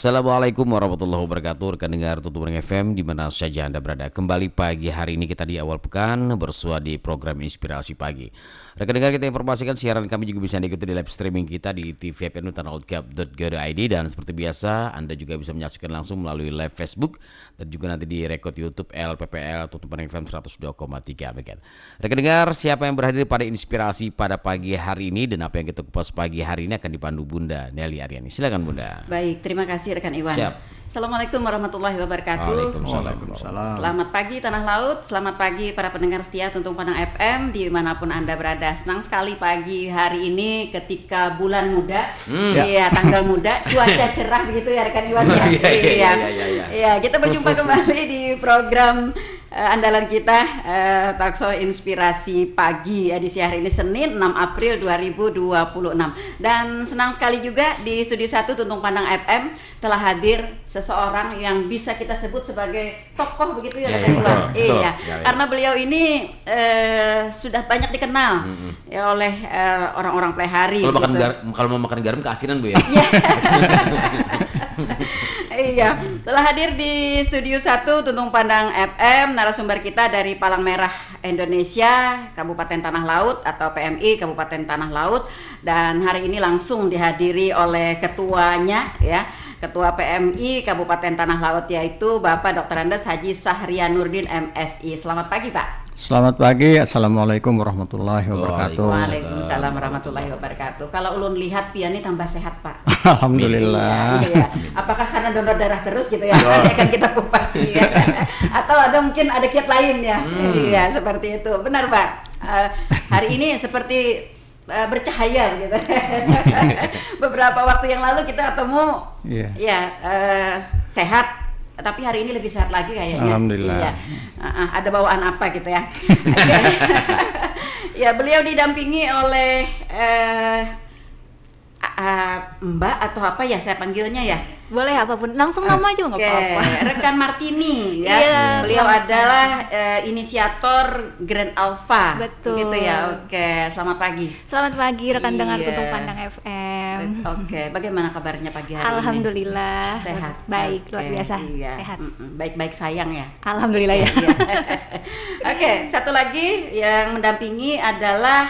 Assalamualaikum warahmatullahi wabarakatuh. Rekan dengar Tutuban FM di mana saja Anda berada. Kembali pagi hari ini kita di awal pekan bersua di program Inspirasi Pagi. Rekan dengar, kita informasikan siaran kami juga bisa diikuti di live streaming kita di tvfnutanolcap.go.id, dan seperti biasa Anda juga bisa menyaksikan langsung melalui live Facebook dan juga nanti di rekod YouTube LPPL Tutuban FM 102,3 MHz. Rekan dengar, siapa yang berhadir pada Inspirasi pada pagi hari ini dan apa yang kita kupas pagi hari ini akan dipandu Bunda Nelly Aryani. Silakan Bunda. Baik, terima kasih rekan Iwan. Siap. Assalamualaikum warahmatullahi wabarakatuh. Waalaikumsalam. Selamat pagi Tanah Laut, selamat pagi para pendengar setia Tuntung Pandang FM dimanapun Anda berada. Senang sekali pagi hari ini ketika bulan muda, iya tanggal muda, cuaca cerah begitu ya rekan Iwan ya. Iya, kita berjumpa kembali di program andalan kita Talkshow Inspirasi Pagi edisi hari ini Senin 6 April 2026. Dan senang sekali juga di Studio 1 Tuntung Pandang FM telah hadir seseorang yang bisa kita sebut sebagai tokoh begitu ya rekan Iwan. Iya, karena beliau ini sudah banyak dikenal ya oleh orang-orang pelihari. Kalau mau makan garam keasinan Bu ya. Iya, telah hadir di Studio 1 Tuntung Pandang FM narasumber kita dari Palang Merah Indonesia Kabupaten Tanah Laut atau PMI Kabupaten Tanah Laut, dan hari ini langsung dihadiri oleh ketuanya ya, Ketua PMI Kabupaten Tanah Laut, yaitu Bapak Dr. Andes Haji Sahrianurdin MSI. Selamat pagi Pak. Selamat pagi, Assalamualaikum warahmatullahi wabarakatuh. Waalaikumsalam warahmatullahi wabarakatuh. Kalau ulun lihat Pian ini tambah sehat Pak. Alhamdulillah. Iya. Apakah karena donor darah terus gitu ya? Nanti akan kita kupas ya. Atau ada mungkin ada kiat lain ya? Iya, seperti itu. Benar Pak. Hari ini seperti bercahaya gitu. Beberapa waktu yang lalu kita ketemu, sehat. Tapi hari ini lebih sehat lagi kayaknya. Alhamdulillah. Iya. Ada bawaan apa gitu ya? Ya, beliau didampingi oleh Mbak atau apa ya saya panggilnya ya? Boleh apapun, langsung nama aja nggak apa-apa. Rekan Martini ya. Iya, beliau adalah inisiator Grand Alpha. Betul. Gitu ya. Oke, selamat pagi. Selamat pagi rekan dengar Tuntung Pandang FM. Oke, bagaimana kabarnya pagi hari ini? Alhamdulillah. Sehat. Baik, luar biasa. Iya. Sehat. Baik-baik sayang ya. Alhamdulillah ya. Oke, satu lagi yang mendampingi adalah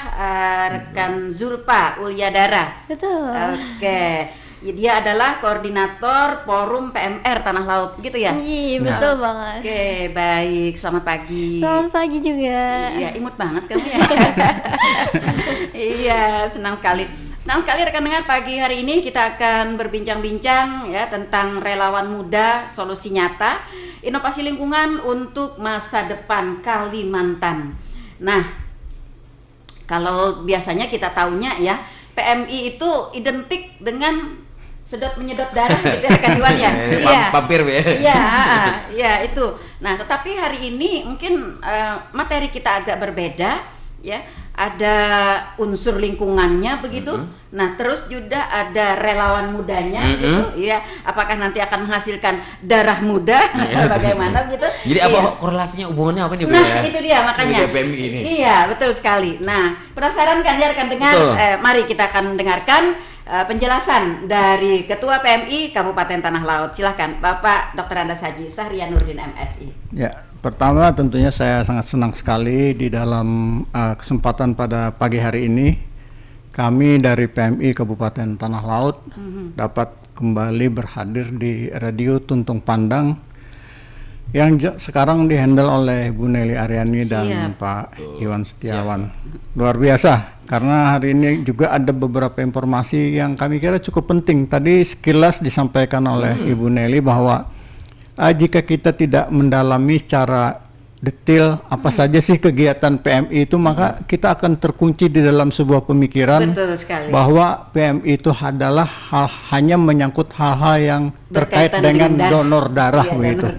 rekan Zulpa Ulyadara. Betul. Oke. Dia adalah koordinator Forum PMR Tanah Laut, gitu ya? Iya, betul banget. Oke, baik. Selamat pagi. Selamat pagi juga. Iya, imut banget kamu ya. Iya, senang sekali. Senang sekali rekan dengar, pagi hari ini kita akan berbincang-bincang ya tentang relawan muda, solusi nyata, inovasi lingkungan untuk masa depan Kalimantan. Nah, kalau biasanya kita taunya ya, PMI itu identik dengan sedot menyedot darah gitu rekan Iwan ya. Iya. Vampir ya. Iya, itu. Nah, tetapi hari ini mungkin materi kita agak berbeda ya. Ada unsur lingkungannya begitu. Nah, terus juga ada relawan mudanya gitu ya. Apakah nanti akan menghasilkan darah muda bagaimana gitu. Jadi apa korelasinya, hubungannya apa nih Bu? Nah, itu dia makanya. PMI ini. Iya, betul sekali. Nah, penasaran kan ya rekan dengar? Mari kita akan dengarkan penjelasan dari Ketua PMI Kabupaten Tanah Laut. Silakan Bapak Dr. Andes Haji Sahrianurdin MSI. Ya, pertama tentunya saya sangat senang sekali di dalam kesempatan pada pagi hari ini kami dari PMI Kabupaten Tanah Laut dapat kembali berhadir di Radio Tuntung Pandang yang sekarang dihandle oleh Bu Nelly Aryani dan Pak Iwan Setiawan. Luar biasa, karena hari ini juga ada beberapa informasi yang kami kira cukup penting. Tadi sekilas disampaikan oleh Ibu Nelly bahwa jika kita tidak mendalami secara detail apa saja sih kegiatan PMI itu, maka kita akan terkunci di dalam sebuah pemikiran bahwa PMI itu adalah hanya menyangkut hal-hal yang terkait dengan donor darah begitu.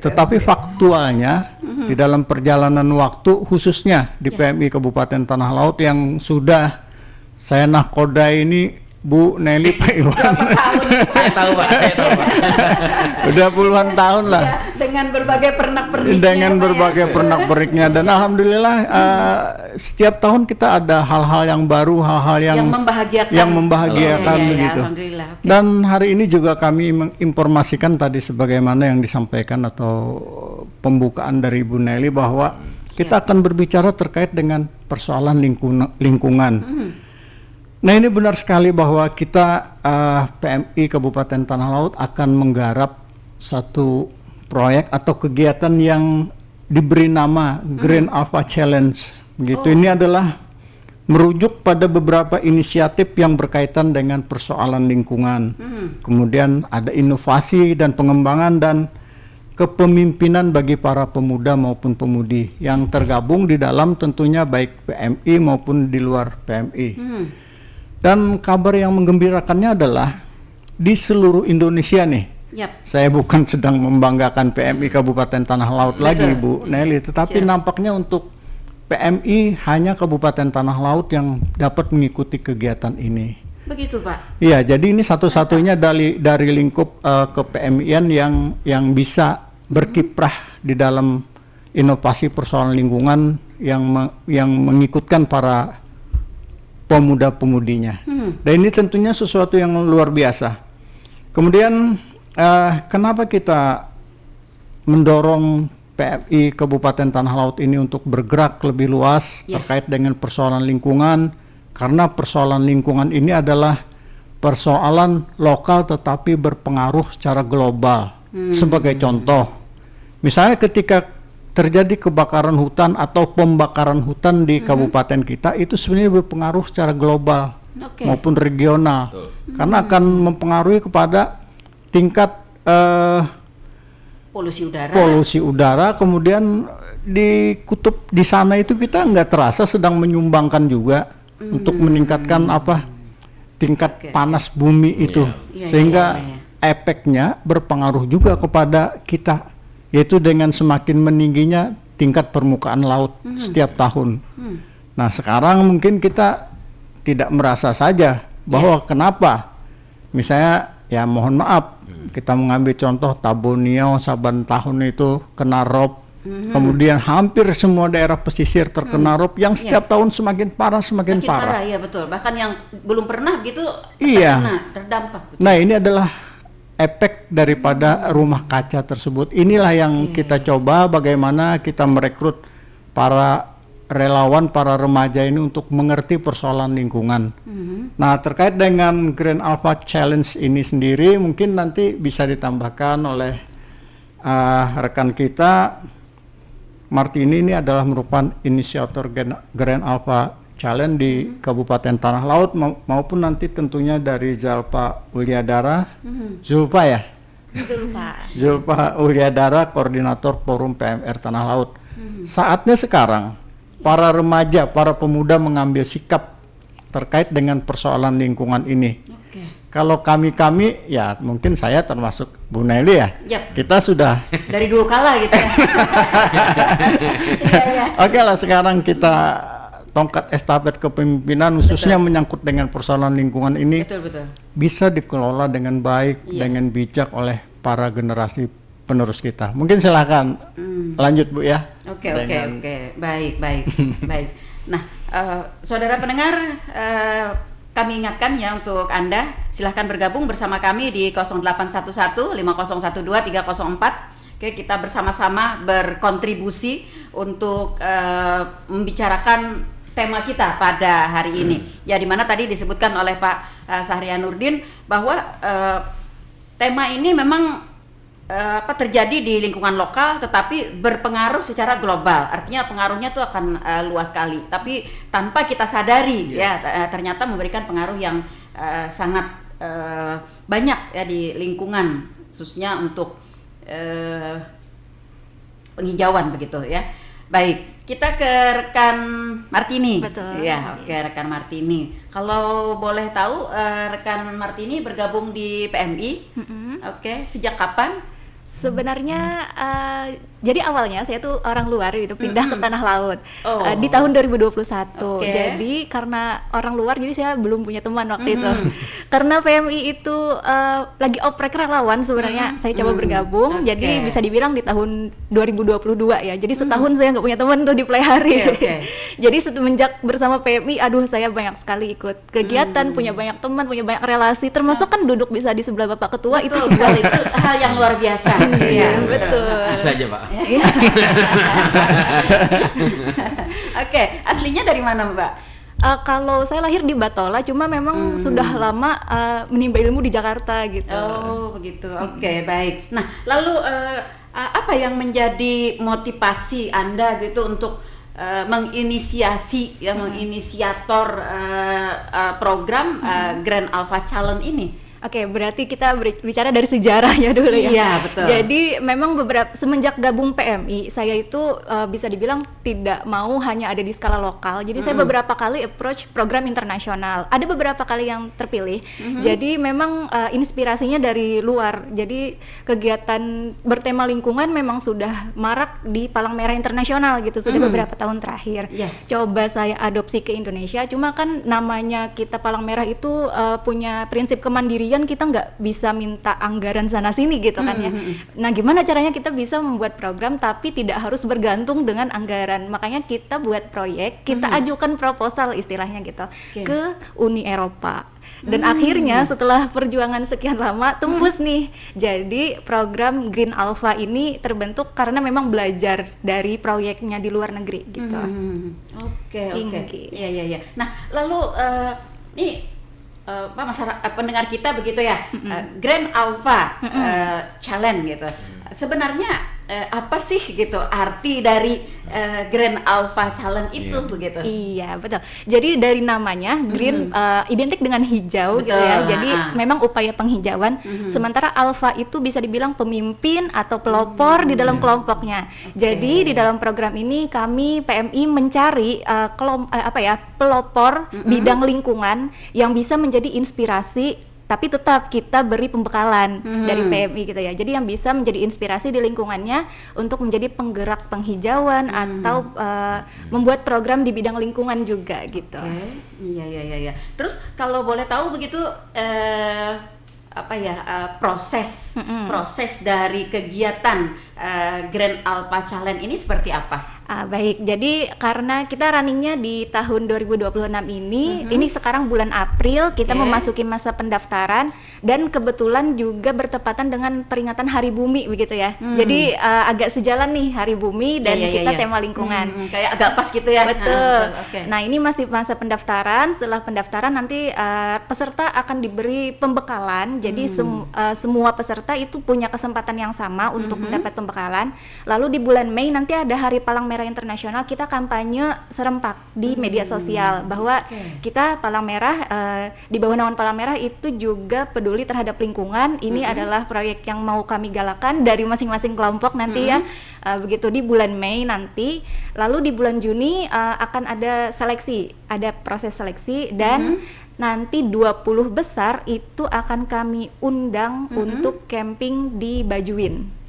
Tetapi faktualnya di dalam perjalanan waktu khususnya di PMI Kabupaten Tanah Laut yang sudah saya nahkoda ini Bu Nelly, Pak Iwan. Saya tahu Pak. Udah puluhan tahun lah. Ya, dengan berbagai pernak-perniknya. Dengan Pak, ya. berbagai pernak-perniknya, dan alhamdulillah setiap tahun kita ada hal-hal yang baru, hal-hal yang membahagiakan Ya, begitu. alhamdulillah. Oke. Dan hari ini juga kami menginformasikan tadi sebagaimana yang disampaikan atau pembukaan dari Ibu Nelly bahwa kita akan berbicara terkait dengan persoalan lingkungan. Nah, ini benar sekali bahwa kita PMI Kabupaten Tanah Laut akan menggarap satu proyek atau kegiatan yang diberi nama Green Alpha Challenge. Gitu. Ini adalah merujuk pada beberapa inisiatif yang berkaitan dengan persoalan lingkungan. Kemudian ada inovasi dan pengembangan dan kepemimpinan bagi para pemuda maupun pemudi yang tergabung di dalam tentunya baik PMI maupun di luar PMI. Dan kabar yang menggembirakannya adalah di seluruh Indonesia nih. Yap. Saya bukan sedang membanggakan PMI Kabupaten Tanah Laut lagi, Bu Nelly, tetapi nampaknya untuk PMI hanya Kabupaten Tanah Laut yang dapat mengikuti kegiatan ini. Begitu, Pak. Iya, jadi ini satu-satunya dari lingkup ke-PMI-an yang bisa berkiprah di dalam inovasi persoalan lingkungan yang mengikutkan para pemuda-pemudinya. Dan ini tentunya sesuatu yang luar biasa. Kemudian kenapa kita mendorong PMI Kabupaten Tanah Laut ini untuk bergerak lebih luas terkait dengan persoalan lingkungan? Karena persoalan lingkungan ini adalah persoalan lokal tetapi berpengaruh secara global. Sebagai contoh, misalnya ketika terjadi kebakaran hutan atau pembakaran hutan di kabupaten kita, itu sebenarnya berpengaruh secara global maupun regional. Karena akan mempengaruhi kepada tingkat polusi udara. Kemudian di kutub di sana itu kita nggak terasa sedang menyumbangkan juga untuk meningkatkan tingkat panas bumi itu, sehingga efeknya berpengaruh juga kepada kita, yaitu dengan semakin meningginya tingkat permukaan laut setiap tahun. Nah, sekarang mungkin kita tidak merasa saja bahwa kenapa, misalnya ya mohon maaf, kita mengambil contoh Tabunio saban tahun itu kena rob, kemudian hampir semua daerah pesisir terkena rob yang setiap tahun semakin parah. Iya betul, bahkan yang belum pernah gitu terdampak. Nah, ini adalah efek daripada rumah kaca tersebut. Inilah yang kita coba, bagaimana kita merekrut para relawan, para remaja ini untuk mengerti persoalan lingkungan. Nah, terkait dengan Green Alpha Challenge ini sendiri, mungkin nanti bisa ditambahkan oleh rekan kita Martini. Ini adalah merupakan inisiator Green Alpha Challenge di Kabupaten Tanah Laut, maupun nanti tentunya dari Zalpa Uliadara, Zulpa ya? Zulpa Uliadara, Koordinator Forum PMR Tanah Laut. Saatnya sekarang para remaja, para pemuda mengambil sikap terkait dengan persoalan lingkungan ini. Kalau kami ya mungkin saya termasuk Bu Nelly ya, kita sudah dari dulu kala gitu ya. Oke lah, sekarang kita tongkat estafet kepemimpinan khususnya menyangkut dengan persoalan lingkungan ini bisa dikelola dengan baik, dengan bijak oleh para generasi penerus kita. Mungkin silakan lanjut Bu ya. Oke, baik. Nah, saudara pendengar, kami ingatkan ya untuk Anda silahkan bergabung bersama kami di 0811 5012 304. Oke, kita bersama-sama berkontribusi untuk membicarakan tema kita pada hari ini. Ya, dimana tadi disebutkan oleh Pak Sahrianurdin bahwa tema ini memang terjadi di lingkungan lokal tetapi berpengaruh secara global. Artinya pengaruhnya itu akan luas sekali. Tapi tanpa kita sadari ternyata memberikan pengaruh yang sangat banyak ya di lingkungan, khususnya untuk penghijauan begitu ya. Baik, kita ke rekan Martini. Betul. Ya, oke, rekan Martini. Kalau boleh tahu, rekan Martini bergabung di PMI. Oke, sejak kapan? Sebenarnya Jadi awalnya saya tuh orang luar gitu pindah ke Tanah Laut Oh. di tahun 2021. Oke. Jadi karena orang luar jadi saya belum punya teman waktu itu. Karena PMI itu lagi oprek relawan sebenarnya saya coba bergabung. Oke. Jadi bisa dibilang di tahun 2022 ya. Jadi setahun saya nggak punya teman tuh di Playhari. Oke. Jadi semenjak bersama PMI, aduh saya banyak sekali ikut kegiatan, punya banyak teman, punya banyak relasi. Termasuk kan duduk bisa di sebelah Bapak Ketua itu Betul sekali, itu hal yang luar biasa. Iya, betul. Bisa aja Pak. Oke, aslinya dari mana Mbak? Kalau saya lahir di Batola, cuma memang sudah lama menimba ilmu di Jakarta gitu. Oh begitu, oke baik. Nah lalu apa yang menjadi motivasi Anda gitu untuk menginisiasi, menginisiator program Grand Alpha Challenge ini? Oke, berarti kita bicara dari sejarahnya dulu ya. Iya, betul. Jadi memang semenjak gabung PMI, saya itu bisa dibilang tidak mau hanya ada di skala lokal. Jadi saya beberapa kali approach program internasional. Ada beberapa kali yang terpilih. Jadi memang inspirasinya dari luar. Jadi kegiatan bertema lingkungan memang sudah marak di Palang Merah Internasional gitu. Sudah beberapa tahun terakhir. Iya. Coba saya adopsi ke Indonesia. Cuma kan namanya kita Palang Merah itu punya prinsip kemandirian, kita nggak bisa minta anggaran sana sini gitu kan ya. Nah gimana caranya kita bisa membuat program tapi tidak harus bergantung dengan anggaran. Makanya kita buat proyek, kita ajukan proposal istilahnya gitu ke Uni Eropa. Dan akhirnya setelah perjuangan sekian lama tembus nih. Jadi program Green Alpha ini terbentuk karena memang belajar dari proyeknya di luar negeri gitu. Oke. Inggi. Iya. Nah lalu ini Pak masyarakat pendengar kita begitu ya, Grand Alpha Challenge gitu. Sebenarnya apa sih gitu arti dari Grand Alpha Challenge itu begitu? Iya betul. Jadi dari namanya green identik dengan hijau gitu ya. Betul, Jadi memang upaya penghijauan. Sementara alpha itu bisa dibilang pemimpin atau pelopor di dalam kelompoknya. Jadi di dalam program ini kami PMI mencari pelopor bidang lingkungan yang bisa menjadi inspirasi. Tapi tetap kita beri pembekalan dari PMI gitu ya. Jadi yang bisa menjadi inspirasi di lingkungannya untuk menjadi penggerak penghijauan atau membuat program di bidang lingkungan juga gitu. Iya. Terus kalau boleh tahu begitu proses dari kegiatan Grand Alpha Challenge ini seperti apa? Baik, jadi karena kita runningnya di tahun 2026 ini sekarang bulan April kita memasuki masa pendaftaran dan kebetulan juga bertepatan dengan peringatan Hari Bumi begitu ya. Jadi agak sejalan nih Hari Bumi dan kita tema lingkungan. Kayak agak pas gitu ya. Betul. Okay. Nah ini masih masa pendaftaran. Setelah pendaftaran nanti peserta akan diberi pembekalan. Jadi semua peserta itu punya kesempatan yang sama untuk mendapat pembekalan. Lalu di bulan Mei nanti ada Hari Palang Merah Internasional, kita kampanye serempak di media sosial bahwa kita Palang Merah di bawah naungan Palang Merah itu juga peduli terhadap lingkungan. Ini adalah proyek yang mau kami galakan dari masing-masing kelompok nanti ya. Begitu di bulan Mei nanti. Lalu di bulan Juni akan ada seleksi, ada proses seleksi dan nanti 20 besar itu akan kami undang untuk camping di Bajuin.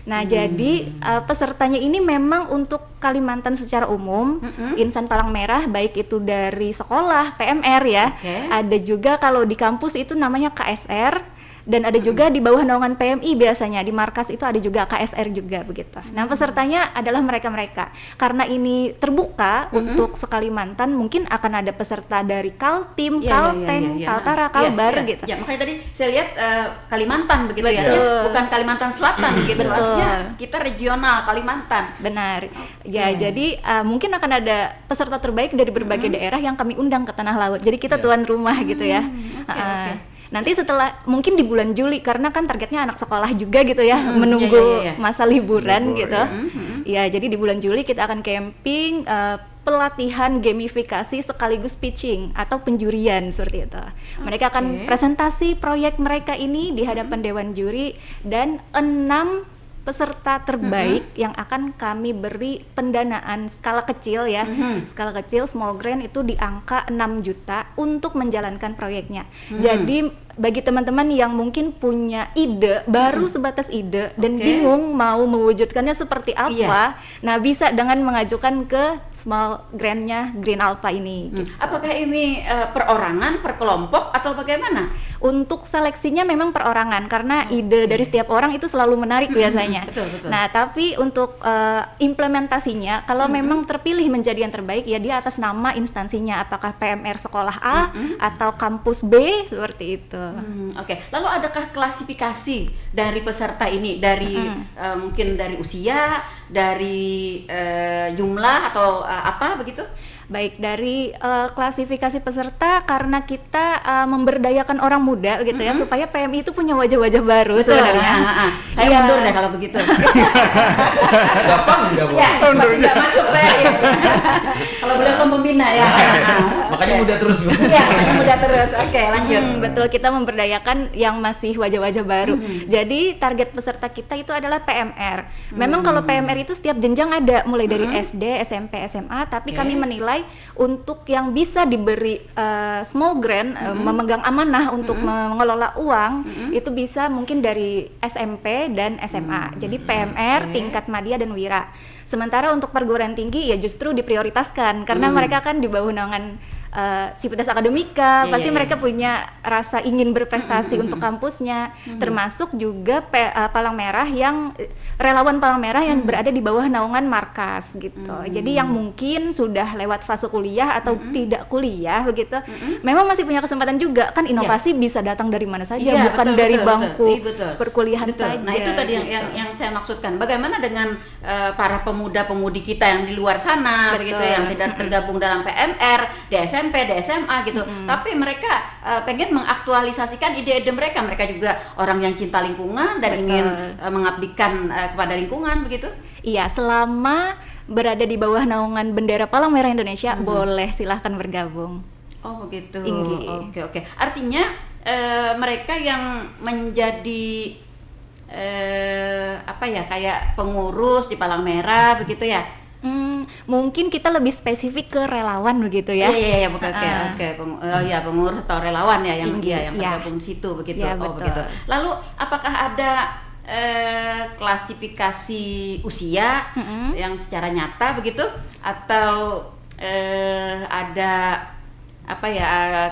Nah, jadi pesertanya ini memang untuk Kalimantan secara umum, insan Palang Merah baik itu dari sekolah, PMR ya. Ada juga kalau di kampus itu namanya KSR. Dan ada juga di bawah naungan PMI biasanya, di markas itu ada juga KSR juga begitu. Nah pesertanya adalah mereka-mereka. Karena ini terbuka untuk sekalimantan, mungkin akan ada peserta dari Kaltim, Kalteng, Kaltara, Kalbar gitu. Ya makanya tadi saya lihat Kalimantan begitu ya, bukan Kalimantan Selatan gitu. Betul. Artinya kita regional Kalimantan. Benar. Ya jadi mungkin akan ada peserta terbaik dari berbagai daerah yang kami undang ke Tanah Laut. Jadi kita tuan rumah gitu ya. Nanti setelah mungkin di bulan Juli karena kan targetnya anak sekolah juga gitu ya, menunggu masa liburan gitu. Ya, jadi di bulan Juli kita akan camping, pelatihan gamifikasi sekaligus pitching atau penjurian seperti itu. Mereka akan presentasi proyek mereka ini di hadapan dewan juri dan 6 peserta terbaik yang akan kami beri pendanaan skala kecil ya. Skala kecil small grant itu di angka 6 juta untuk menjalankan proyeknya. Jadi bagi teman-teman yang mungkin punya ide baru sebatas ide dan Oke. bingung mau mewujudkannya seperti apa, Iya. nah bisa dengan mengajukan ke small grant-nya Green Alpha ini. Apakah ini perorangan, per kelompok atau bagaimana? Untuk seleksinya memang perorangan karena ide dari setiap orang itu selalu menarik biasanya. Betul. Nah, tapi untuk implementasinya kalau memang terpilih menjadi yang terbaik ya dia atas nama instansinya, apakah PMR sekolah A atau kampus B seperti itu. Oke. Lalu adakah klasifikasi dari peserta ini dari mungkin dari usia, dari jumlah atau apa begitu? Baik, dari klasifikasi peserta karena kita memberdayakan orang muda gitu ya supaya PMI itu punya wajah-wajah baru sebenarnya. Saya Iya. mundur deh kalau begitu. Gampang enggak, Bu? Ya, masih nggak masuk saya. Kalau boleh belum pembina ya. Makanya muda terus. Iya, makanya muda terus. Oke, lanjut. Betul, kita memberdayakan yang masih wajah-wajah baru. Jadi target peserta kita itu adalah PMR. Memang kalau PMR itu setiap jenjang ada, mulai dari SD, SMP, SMA, tapi kami menilai untuk yang bisa diberi small grant, memegang amanah untuk mengelola uang, itu bisa mungkin dari SMP dan SMA. Jadi PMR, tingkat madya dan wira. Sementara untuk perguruan tinggi ya justru diprioritaskan karena mereka kan di bawah naungan Sivitas Akademika, pasti mereka punya rasa ingin berprestasi untuk kampusnya, termasuk juga Palang Merah yang relawan Palang Merah yang berada di bawah naungan markas gitu. Jadi yang mungkin sudah lewat fase kuliah atau tidak kuliah begitu, memang masih punya kesempatan juga kan inovasi bisa datang dari mana saja, Iya, bukan betul, dari betul, bangku betul. Iya, betul. perkuliahan Betul. saja. Nah itu tadi gitu. yang saya maksudkan. Bagaimana dengan para pemuda-pemudi kita yang di luar sana, Betul. begitu, yang tidak tergabung dalam PMR, di SMP, di SMA gitu. Tapi mereka pengen mengaktualisasikan ide-ide mereka. Mereka juga orang yang cinta lingkungan dan Betul. ingin mengabdikan kepada lingkungan begitu. Iya, selama berada di bawah naungan bendera Palang Merah Indonesia, boleh silahkan bergabung. Oh begitu. Tinggi. Oke. Artinya mereka yang menjadi apa ya, kayak pengurus di Palang Merah begitu ya? Mungkin kita lebih spesifik ke relawan begitu ya. Iya, oke. Pengurus atau relawan ya yang Tinggi, yang ya. tergabung di situ begitu. Ya, Oh betul. begitu. Lalu apakah ada klasifikasi usia yang secara nyata begitu atau ada apa ya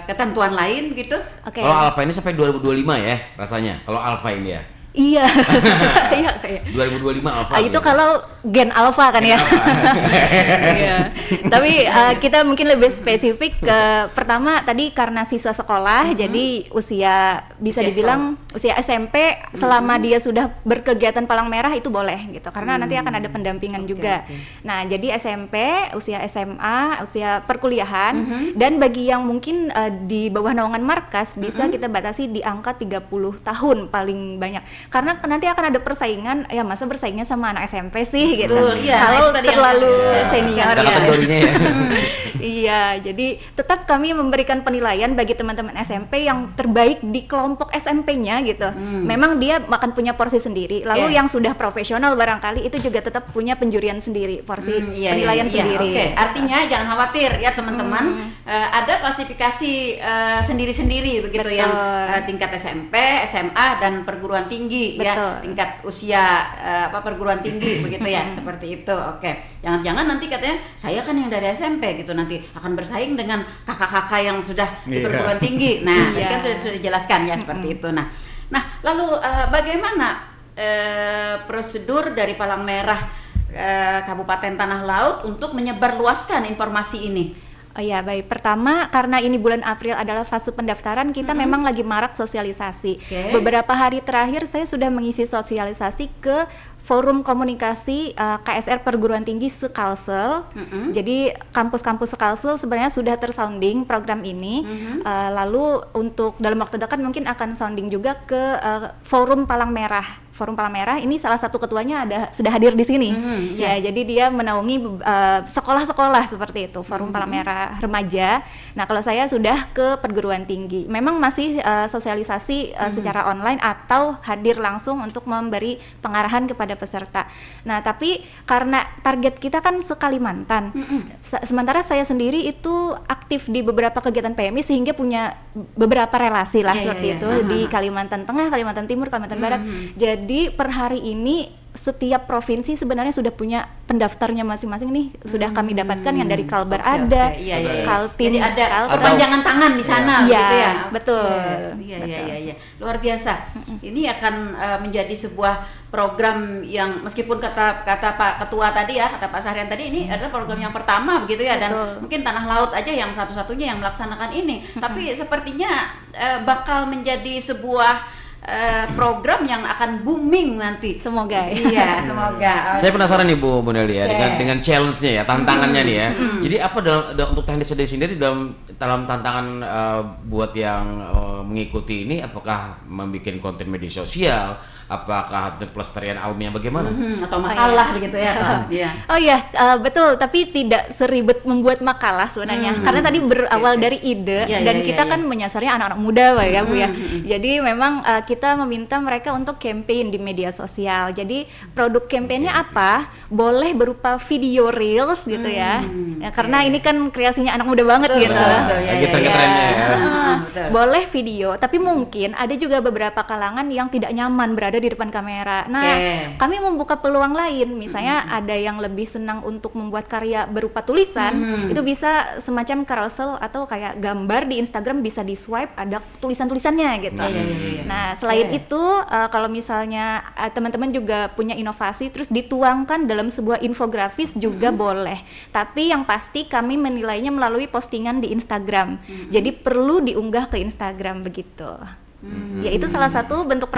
ketentuan lain begitu? Oke. Kalau Alpha ini sampai 2025 ya rasanya. Kalau Alpha ini ya. Iya. Iya kayak. 2025 Alpha. Itu gitu. kalau gen alpha kan ya. Iya. Tapi kita mungkin lebih spesifik ke pertama tadi karena siswa sekolah, jadi usia bisa Usia dibilang usia SMP selama dia sudah berkegiatan Palang Merah itu boleh gitu. Karena nanti akan ada pendampingan juga. Nah, jadi SMP, usia SMA, usia perkuliahan dan bagi yang mungkin di bawah naungan markas bisa kita batasi di angka 30 tahun paling banyak. Karena nanti akan ada persaingan, ya masa bersaingnya sama anak SMP sih gitu. Betul, iya. Kalau Nah, itu tadi yang terlalu saya senior Ada ya. kategorinya ya. Iya, jadi tetap kami memberikan penilaian bagi teman-teman SMP yang terbaik di kelompok SMP-nya gitu. Memang dia akan punya porsi sendiri. Lalu Oke. yang sudah profesional barangkali itu juga tetap punya penjurian sendiri, porsi Iya, penilaian sendiri. Oke, artinya jangan khawatir ya teman-teman. Ada klasifikasi sendiri-sendiri begitu Betul. yang tingkat SMP, SMA dan perguruan tinggi ya, Betul. tingkat usia perguruan tinggi begitu ya, seperti itu. Oke. Jangan-jangan nanti katanya saya kan yang dari SMP gitu nanti akan bersaing dengan kakak-kakak yang sudah di Iya. perguruan tinggi. Nah, tadi Iya. kan sudah dijelaskan ya seperti itu. Nah, lalu bagaimana prosedur dari Palang Merah Kabupaten Tanah Laut untuk menyebarluaskan informasi ini? Oh iya, baik. Pertama, karena ini bulan April adalah fase pendaftaran, kita memang lagi marak sosialisasi. Oke. Beberapa hari terakhir saya sudah mengisi sosialisasi ke forum komunikasi KSR Perguruan Tinggi Sekalsel. Jadi kampus-kampus Sekalsel sebenarnya sudah tersounding program ini. Lalu untuk dalam waktu dekat mungkin akan sounding juga ke forum Palang Merah. Forum Palang Merah ini salah satu ketuanya sudah hadir di sini. Ya, jadi dia menaungi sekolah-sekolah seperti itu, Forum Palang Merah Remaja. Nah, kalau saya sudah ke perguruan tinggi, memang masih sosialisasi secara online atau hadir langsung untuk memberi pengarahan kepada peserta. Nah, tapi karena target kita kan se-Kalimantan, sementara saya sendiri itu aktif di beberapa kegiatan PMI sehingga punya beberapa relasi lah seperti itu di Kalimantan Tengah, Kalimantan Timur, Kalimantan Barat. Jadi per hari ini setiap provinsi sebenarnya sudah punya pendaftarnya masing-masing nih, sudah kami dapatkan yang dari Kalbar ada, Kaltim, jadi ada perpanjangan tangan di sana, gitu ya. Betul. Iya, luar biasa. Ini akan menjadi sebuah program yang meskipun kata Pak Ketua tadi ya, kata Pak Sahrian tadi, ini adalah program yang pertama begitu ya, dan mungkin Tanah Laut aja yang satu-satunya yang melaksanakan ini. Tapi sepertinya bakal menjadi sebuah program yang akan booming nanti. Semoga ya. Iya, semoga. Saya penasaran nih Bu Nelly ya, dengan challenge-nya ya, tantangannya nih ya. Jadi apa untuk teknis sendiri dalam tantangan buat yang mengikuti ini, apakah membuat konten media sosial, apakah pelestarian alamnya bagaimana? Atau makalah begitu ya? Iya. Oh iya, betul. Tapi tidak seribet membuat makalah sebenarnya. Karena tadi berawal dari ide dan kita kan menyasarnya anak-anak muda, Pak ya, Bu ya. Jadi memang kita meminta mereka untuk campaign di media sosial. Jadi produk campaignnya apa? Boleh berupa video reels gitu ya. Karena ini kan kreasinya anak muda banget gitu. Lagi tren-trennya ya. Boleh video, tapi mungkin ada juga beberapa kalangan yang tidak nyaman berada di depan kamera. Nah, kami membuka peluang lain. Misalnya ada yang lebih senang untuk membuat karya berupa tulisan, itu bisa semacam carousel atau kayak gambar di Instagram bisa di swipe ada tulisan-tulisannya gitu. Nah, selain itu kalau misalnya teman-teman juga punya inovasi terus dituangkan dalam sebuah infografis juga boleh. Tapi yang pasti kami menilainya melalui postingan di Instagram. Jadi perlu diunggah ke Instagram begitu. Ya itu salah satu bentuk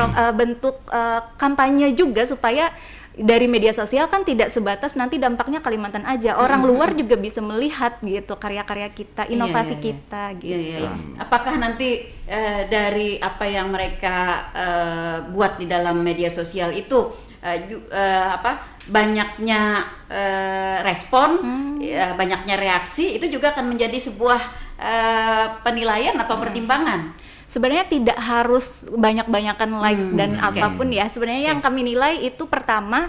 kampanye juga supaya dari media sosial kan tidak sebatas nanti dampaknya Kalimantan aja, orang luar juga bisa melihat gitu karya-karya kita, inovasi kita gitu. Apakah nanti dari apa yang mereka buat di dalam media sosial itu banyaknya respon, banyaknya reaksi, itu juga akan menjadi sebuah penilaian atau pertimbangan? Sebenarnya tidak harus banyak-banyakan likes dan apapun ya. Sebenarnya yang kami nilai itu pertama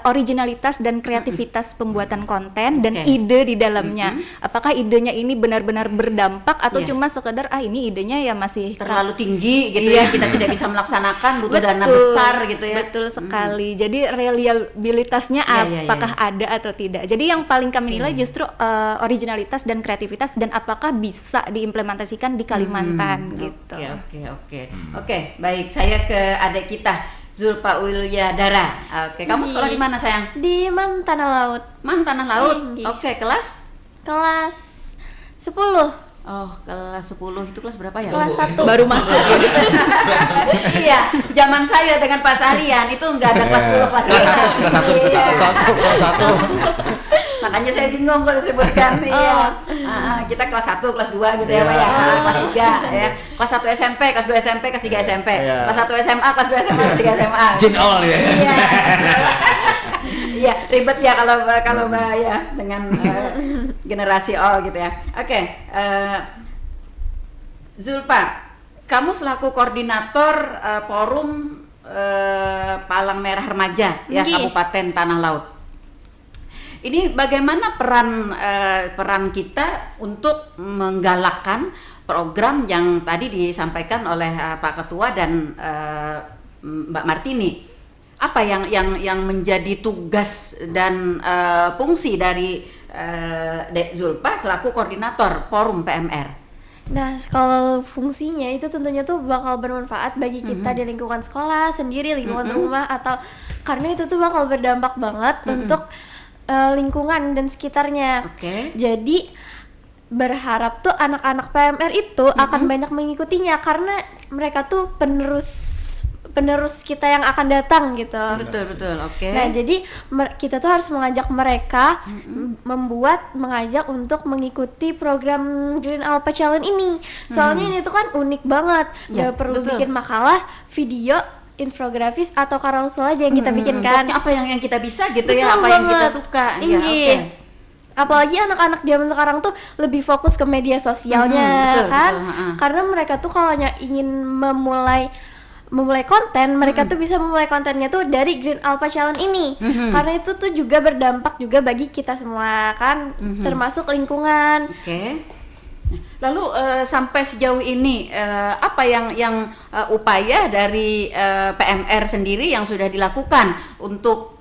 originalitas dan kreativitas pembuatan konten dan ide di dalamnya. Apakah idenya ini benar-benar berdampak atau cuma sekedar ini idenya ya masih terlalu tinggi gitu ya, kita tidak bisa melaksanakan, butuh dana besar gitu ya. Betul sekali. Jadi reliabilitasnya apakah ada atau tidak. Jadi yang paling kami nilai justru originalitas dan kreativitas dan apakah bisa diimplementasikan di Kalimantan gitu. Oke, baik. Saya ke adik kita, Zulfa Wilyadara. Oke, kamu sekolah di mana sayang? Di Man Tanah Laut. Man Tanah Laut. Oke, kelas 10. Oh, kelas 10 itu kelas berapa ya? Kelas 1. Baru masuk ya. Iya, zaman saya dengan Pak Sahrian itu enggak ada kelas 10, kelas 1. Makanya saya bingung kalau disebutkan kita kelas 1, kelas 2 gitu ya, Pak ya. Kelas 3 ya. Kelas 1 SMP, kelas 2 SMP, kelas 3 SMP. Kelas 1 SMA, kelas 2 SMA, kelas 3 SMA. Jin all ya. Iya, ribet ya kalau ya dengan generasi all gitu ya. Oke, Zulfa, kamu selaku koordinator forum Palang Merah Remaja ya Kabupaten Tanah Laut. Ini bagaimana peran kita untuk menggalakkan program yang tadi disampaikan oleh Pak Ketua dan Mbak Martini? Apa yang menjadi tugas dan fungsi dari Dek Zulfa selaku koordinator forum PMR? Nah, kalau fungsinya itu tentunya tuh bakal bermanfaat bagi kita di lingkungan sekolah sendiri, lingkungan rumah, atau karena itu tuh bakal berdampak banget untuk lingkungan dan sekitarnya. Jadi berharap tuh anak-anak PMR itu akan banyak mengikutinya karena mereka tuh penerus kita yang akan datang gitu. Betul. Nah, jadi kita tuh harus mengajak mereka mengajak untuk mengikuti program Green Alpha Challenge ini. Soalnya ini tuh kan unik banget. Gak perlu bikin makalah, video, infografis atau carousel aja yang kita bikin kan. Apa yang kita bisa gitu ya, apa yang kita suka. Apalagi anak-anak zaman sekarang tuh lebih fokus ke media sosialnya, betul, kan? betul, Karena mereka tuh kalau ingin memulai konten, mereka tuh bisa memulai kontennya tuh dari Green Alpha Challenge ini. Karena itu tuh juga berdampak juga bagi kita semua kan, termasuk lingkungan. Oke. Lalu sampai sejauh ini apa yang upaya dari PMR sendiri yang sudah dilakukan untuk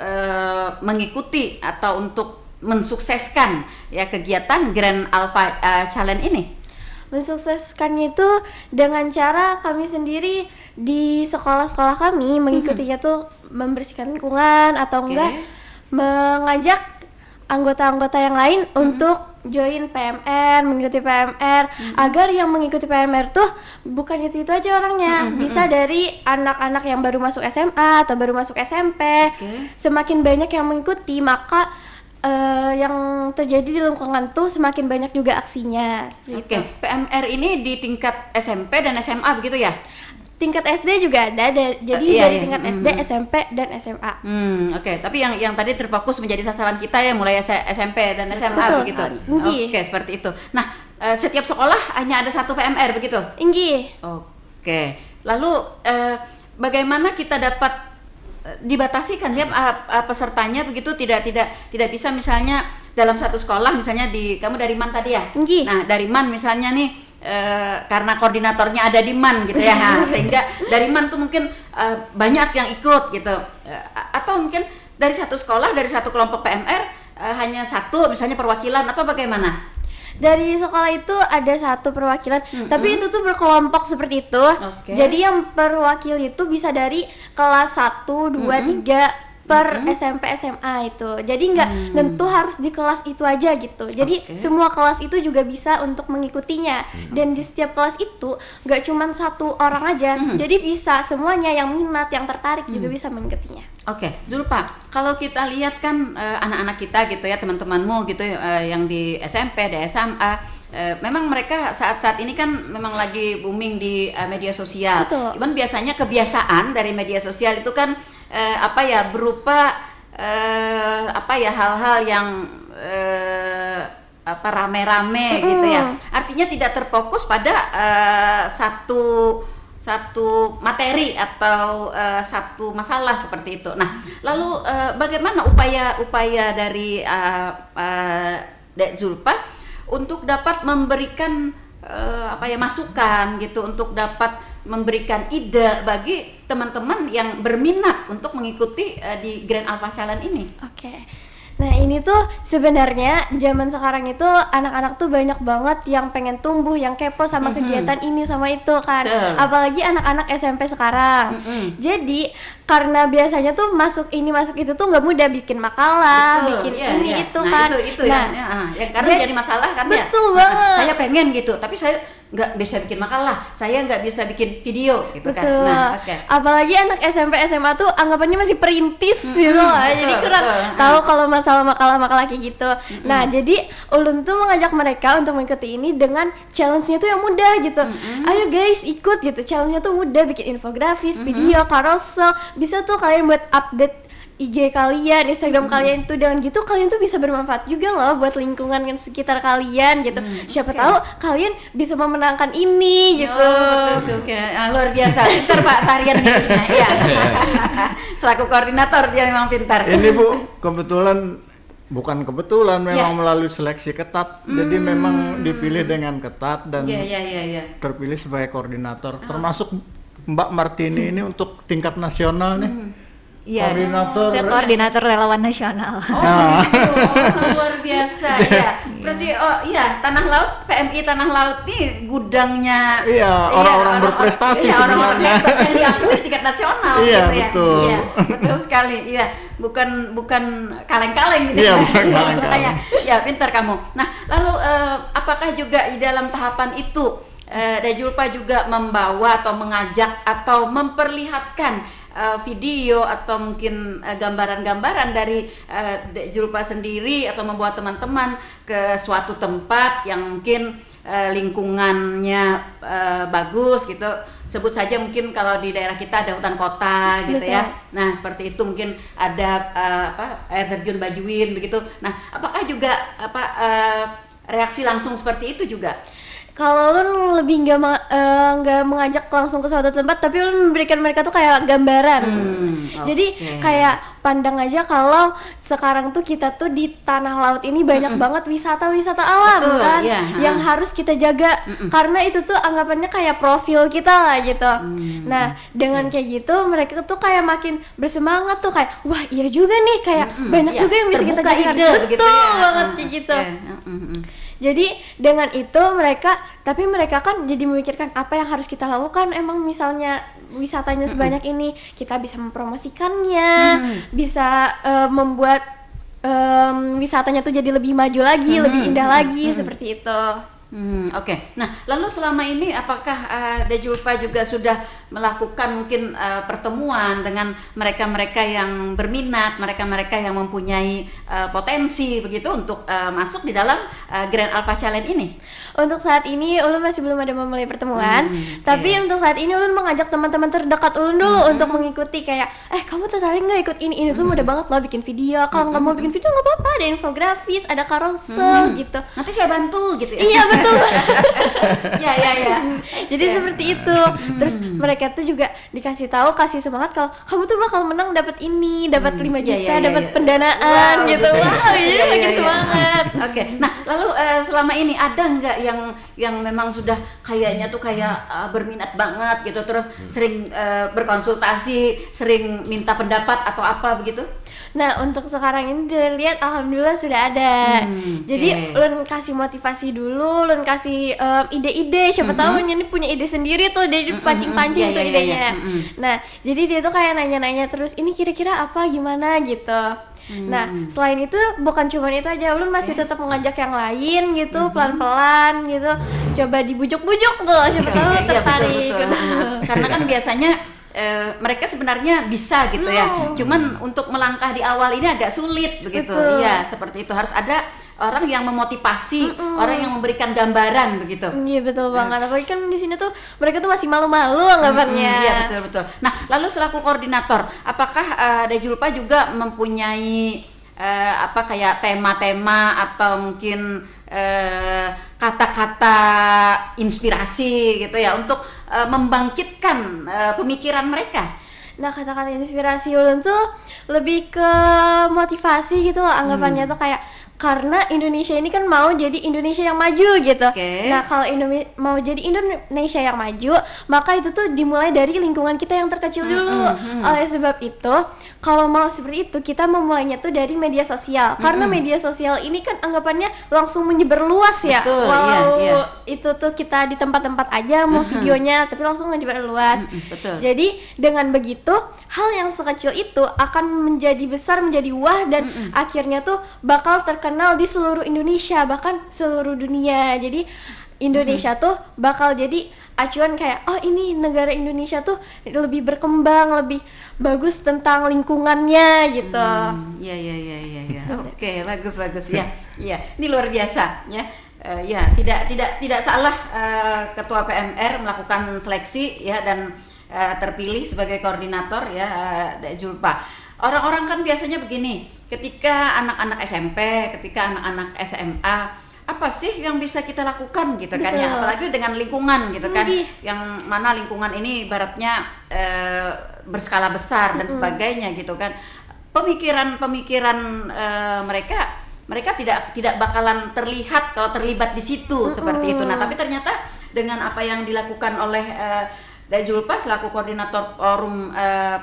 mengikuti atau untuk mensukseskan ya kegiatan Grand Alpha Challenge ini? Mensukseskannya itu dengan cara kami sendiri di sekolah-sekolah kami mengikutinya tuh membersihkan lingkungan atau enggak mengajak anggota-anggota yang lain untuk join PMR, mengikuti PMR agar yang mengikuti PMR tuh bukan itu aja orangnya, bisa dari anak-anak yang baru masuk SMA atau baru masuk SMP. Semakin banyak yang mengikuti, maka yang terjadi di lingkungan tuh semakin banyak juga aksinya. Oke, PMR ini di tingkat SMP dan SMA begitu ya? Tingkat SD juga ada, jadi dari tingkat SD, SMP, dan SMA. Oke. Tapi yang tadi terfokus menjadi sasaran kita ya mulai SMP dan SMA Betul, begitu. Inggih. Oke, seperti itu. Nah, setiap sekolah hanya ada satu PMR begitu? Inggih. Oke. Lalu bagaimana kita dapat dibatasi kan ya pesertanya begitu tidak bisa misalnya dalam satu sekolah misalnya kamu dari MAN tadi ya? Inggih. Nah, dari MAN misalnya nih karena koordinatornya ada di MAN gitu ya, sehingga dari MAN tuh mungkin banyak yang ikut gitu, atau mungkin dari satu sekolah, dari satu kelompok PMR hanya satu misalnya perwakilan atau bagaimana? Dari sekolah itu ada satu perwakilan, tapi itu tuh berkelompok seperti itu. Jadi yang perwakil itu bisa dari kelas 1, 2, 3 per SMP SMA itu. Jadi nggak tentu harus di kelas itu aja gitu. Jadi semua kelas itu juga bisa untuk mengikutinya. Dan di setiap kelas itu nggak cuma satu orang aja. Jadi bisa semuanya yang minat, yang tertarik juga bisa mengikutinya. Oke, Zulfa, kalau kita lihat kan anak-anak kita gitu ya, teman-temanmu gitu yang di SMP, di SMA, memang mereka saat-saat ini kan memang lagi booming di media sosial. Betul. Cuman biasanya kebiasaan dari media sosial itu kan berupa hal-hal yang rame-rame gitu ya. Artinya tidak terfokus pada satu materi atau satu masalah seperti itu. Nah, lalu bagaimana upaya dari Dek Zulfa untuk dapat memberikan masukan gitu, untuk dapat memberikan ide bagi teman-teman yang berminat untuk mengikuti di Grand Alpha Challenge ini? Oke. Nah, ini tuh sebenarnya zaman sekarang itu anak-anak tuh banyak banget yang pengen tumbuh, yang kepo sama kegiatan ini sama itu kan. Apalagi anak-anak SMP sekarang. Jadi karena biasanya tuh masuk itu tuh nggak mudah, bikin makalah, bikin itu kan. Itu karena jadi masalah kan ya. Betul banget. Saya pengen gitu, tapi saya nggak bisa bikin makalah, saya nggak bisa bikin video gitu kan. Nah, apalagi anak SMP SMA tuh anggapannya masih perintis gitu lah, jadi kurang tahu kalau masalah makalah kayak gitu. Nah, jadi Ulun tuh mengajak mereka untuk mengikuti ini dengan challenge-nya tuh yang mudah gitu. Ayo guys ikut gitu, challenge-nya tuh mudah, bikin infografis, video, carousel, bisa tuh kalian buat update IG kalian, Instagram kalian tuh, dengan gitu kalian tuh bisa bermanfaat juga loh buat lingkungan sekitar kalian gitu. Siapa tahu kalian bisa memenangkan ini gitu. Luar biasa, pintar Pak Sarian nih. Ya. Selaku koordinator dia memang pintar. Ini Bu, bukan kebetulan memang melalui seleksi ketat. Jadi memang dipilih dengan ketat dan terpilih sebagai koordinator. Termasuk Mbak Martini ini untuk tingkat nasional nih. Iya, koordinator. saya koordinator relawan nasional. Luar biasa ya. Berarti Tanah Laut, PMI Tanah Laut nih gudangnya. Orang-orang berprestasi sebenarnya. Yang diakui di tingkat nasional gitu ya. Betul. Iya, betul sekali. Iya, bukan kaleng-kaleng gitu. Iya, bukan kaleng-kaleng. Ya, pintar kamu. Nah, lalu apakah juga di dalam tahapan itu Dek Zulfa juga membawa atau mengajak atau memperlihatkan video atau mungkin gambaran-gambaran dari Dek Zulfa sendiri, atau membawa teman-teman ke suatu tempat yang mungkin lingkungannya bagus gitu, sebut saja mungkin kalau di daerah kita ada hutan kota gitu Betul. ya. Nah, seperti itu mungkin ada air terjun Bajuin begitu. Nah, apakah juga reaksi langsung seperti itu juga? Kalau Ulun lebih nggak mengajak langsung ke suatu tempat, tapi Ulun memberikan mereka tuh kayak gambaran. Jadi Oke. kayak pandang aja kalau sekarang tuh kita tuh di tanah laut ini banyak banget wisata-wisata alam Betul, kan, iya, yang harus kita jaga karena itu tuh anggapannya kayak profil kita lah gitu. Nah dengan kayak gitu mereka tuh kayak makin bersemangat tuh kayak wah iya juga nih kayak banyak Iya, juga yang bisa kita terbuka jaga. ide Betul begitu ya. banget kayak gitu. Jadi dengan itu tapi mereka kan jadi memikirkan apa yang harus kita lakukan. Emang misalnya wisatanya sebanyak ini, kita bisa mempromosikannya, bisa membuat wisatanya tuh jadi lebih maju lagi, lebih indah lagi seperti itu. Oke. Nah, lalu selama ini apakah Dejulpa juga sudah melakukan mungkin pertemuan dengan mereka-mereka yang berminat, mereka-mereka yang mempunyai potensi begitu untuk masuk di dalam Grand Alpha Challenge ini? Untuk saat ini Ulun masih belum ada memulai pertemuan, tapi untuk saat ini Ulun mengajak teman-teman terdekat Ulun dulu untuk mengikuti kayak, kamu tertarik nggak ikut ini tuh mudah banget loh bikin video. Kalau nggak mau bikin video nggak apa-apa, ada infografis, ada carousel gitu. Nanti saya bantu gitu ya? Iya betul. Ya. Jadi seperti itu. Terus mereka tuh juga dikasih tahu, kasih semangat kalau kamu tuh bakal menang, dapat ini, dapat 5 juta, dapat pendanaan gitu. Wow, jadi makin semangat. Oke. Nah, lalu selama ini ada nggak yang memang sudah kayaknya tuh kayak berminat banget gitu, terus sering berkonsultasi, sering minta pendapat atau apa begitu? Nah untuk sekarang ini dilihat alhamdulillah sudah ada. Jadi Ulun kasih motivasi dulu, Ulun kasih ide-ide, siapa tahu ini punya ide sendiri tuh, dia pancing-pancing tuh idenya. Nah jadi dia tuh kayak nanya-nanya terus, ini kira-kira apa gimana gitu. Nah selain itu bukan cuma itu aja, Ulun masih tetap mengajak yang lain gitu, pelan-pelan gitu, coba dibujuk-bujuk tuh, siapa tahu tertarik. Betul. Karena kan biasanya mereka sebenarnya bisa gitu ya, cuman untuk melangkah di awal ini agak sulit begitu. Betul. Iya, seperti itu, harus ada orang yang memotivasi, orang yang memberikan gambaran begitu. Iya betul banget, apalagi kan di sini tuh mereka tuh masih malu-malu anggapannya. Iya betul. Nah, lalu selaku koordinator, apakah Dejulpa juga mempunyai kayak tema-tema atau mungkin kata-kata inspirasi gitu ya untuk membangkitkan pemikiran mereka? Nah kata-kata inspirasi Ulun tuh lebih ke motivasi gitu loh, anggapannya tuh kayak karena Indonesia ini kan mau jadi Indonesia yang maju gitu. Nah kalau mau jadi Indonesia yang maju, maka itu tuh dimulai dari lingkungan kita yang terkecil dulu. Oleh sebab itu, kalau mau seperti itu kita memulainya tuh dari media sosial. Karena media sosial ini kan anggapannya langsung menyebar luas ya. Betul, Walau iya. itu tuh kita di tempat-tempat aja mau videonya, tapi langsung menyebar luas. Betul. Jadi dengan begitu hal yang sekecil itu akan menjadi besar, menjadi wah, dan akhirnya tuh bakal terkenal di seluruh Indonesia, bahkan seluruh dunia. Jadi Indonesia tuh bakal jadi acuan kayak, oh ini negara Indonesia tuh lebih berkembang, lebih bagus tentang lingkungannya gitu. Iya. Oke, bagus ya. Iya, ini luar biasa ya. Ya, tidak salah Ketua PMR melakukan seleksi ya dan terpilih sebagai koordinator ya Dejulpa. Orang-orang kan biasanya begini, ketika anak-anak SMP, ketika anak-anak SMA, apa sih yang bisa kita lakukan gitu kan ya, apalagi dengan lingkungan gitu kan, yang mana lingkungan ini ibaratnya berskala besar dan sebagainya gitu kan. Pemikiran mereka tidak bakalan terlihat kalau terlibat di situ seperti itu. Nah, tapi ternyata dengan apa yang dilakukan oleh Dejulpa selaku koordinator forum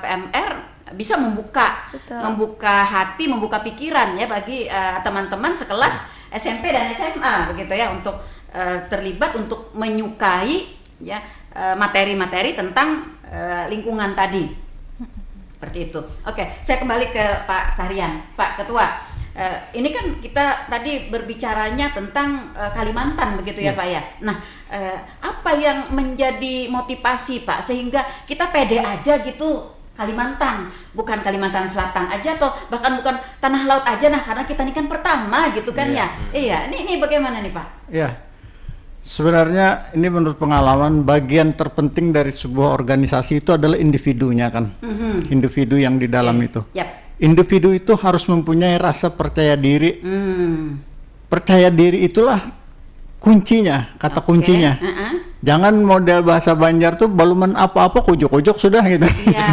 PMR bisa membuka hati, membuka pikiran ya bagi teman-teman sekelas SMP dan SMA begitu ya, untuk terlibat, untuk menyukai ya materi-materi tentang lingkungan tadi. Seperti itu. Oke, saya kembali ke Pak Sahrian. Pak Ketua, ini kan kita tadi berbicaranya tentang Kalimantan begitu ya Pak ya. Nah, apa yang menjadi motivasi Pak sehingga kita pede aja gitu Kalimantan, bukan Kalimantan Selatan aja atau bahkan bukan tanah laut aja, nah karena kita ini kan pertama gitu kan ya. Iya, ini bagaimana nih Pak? Ya, Sebenarnya ini menurut pengalaman bagian terpenting dari sebuah organisasi itu adalah individunya kan, individu yang di dalam itu. Yap. Individu itu harus mempunyai rasa percaya diri. Percaya diri itulah kuncinya, kata kuncinya. Jangan model bahasa Banjar tuh baluman apa-apa kojok-kojok sudah gitu. Iya.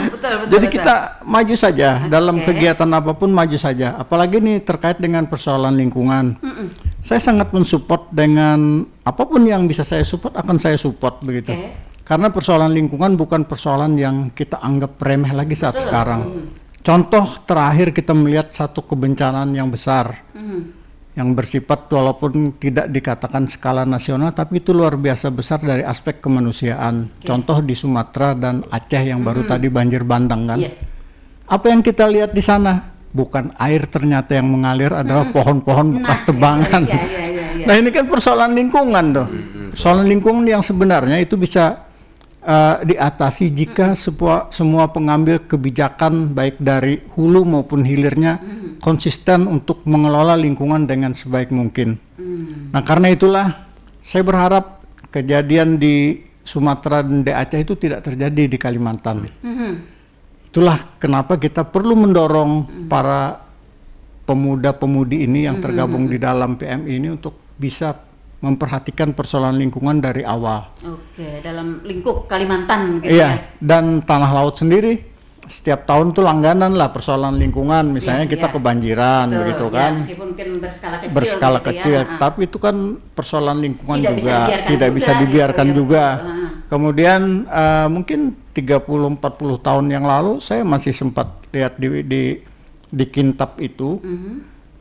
Betul. Jadi betul. kita maju saja dalam kegiatan apapun, maju saja. Apalagi nih terkait dengan persoalan lingkungan. Saya sangat mensupport dengan apapun yang bisa saya support akan saya support begitu. Karena persoalan lingkungan bukan persoalan yang kita anggap remeh lagi saat sekarang. Contoh terakhir kita melihat satu kebencanaan yang besar. Yang bersifat walaupun tidak dikatakan skala nasional tapi itu luar biasa besar dari aspek kemanusiaan. Contoh di Sumatera dan Aceh yang baru tadi banjir bandang kan. Apa yang kita lihat di sana? Bukan air ternyata yang mengalir, adalah pohon-pohon bekas tebangan. Iya. Nah ini kan persoalan lingkungan tuh. Persoalan lingkungan yang sebenarnya itu bisa diatasi jika semua pengambil kebijakan baik dari hulu maupun hilirnya konsisten untuk mengelola lingkungan dengan sebaik mungkin. Nah karena itulah saya berharap kejadian di Sumatera dan di Aceh itu tidak terjadi di Kalimantan. Itulah kenapa kita perlu mendorong para pemuda-pemudi ini yang tergabung di dalam PMI ini untuk bisa memperhatikan persoalan lingkungan dari awal. Oke, dalam lingkup Kalimantan gitu Iya, dan Tanah Laut sendiri setiap tahun tuh langganan lah persoalan lingkungan. Misalnya kita kebanjiran begitu kan. Meskipun mungkin berskala kecil. Berskala gitu kecil, ya. tapi itu kan persoalan lingkungan Tidak bisa juga dibiarkan tidak juga, bisa dibiarkan gitu, juga. Kemudian mungkin 30-40 tahun yang lalu saya masih sempat lihat di Kintab itu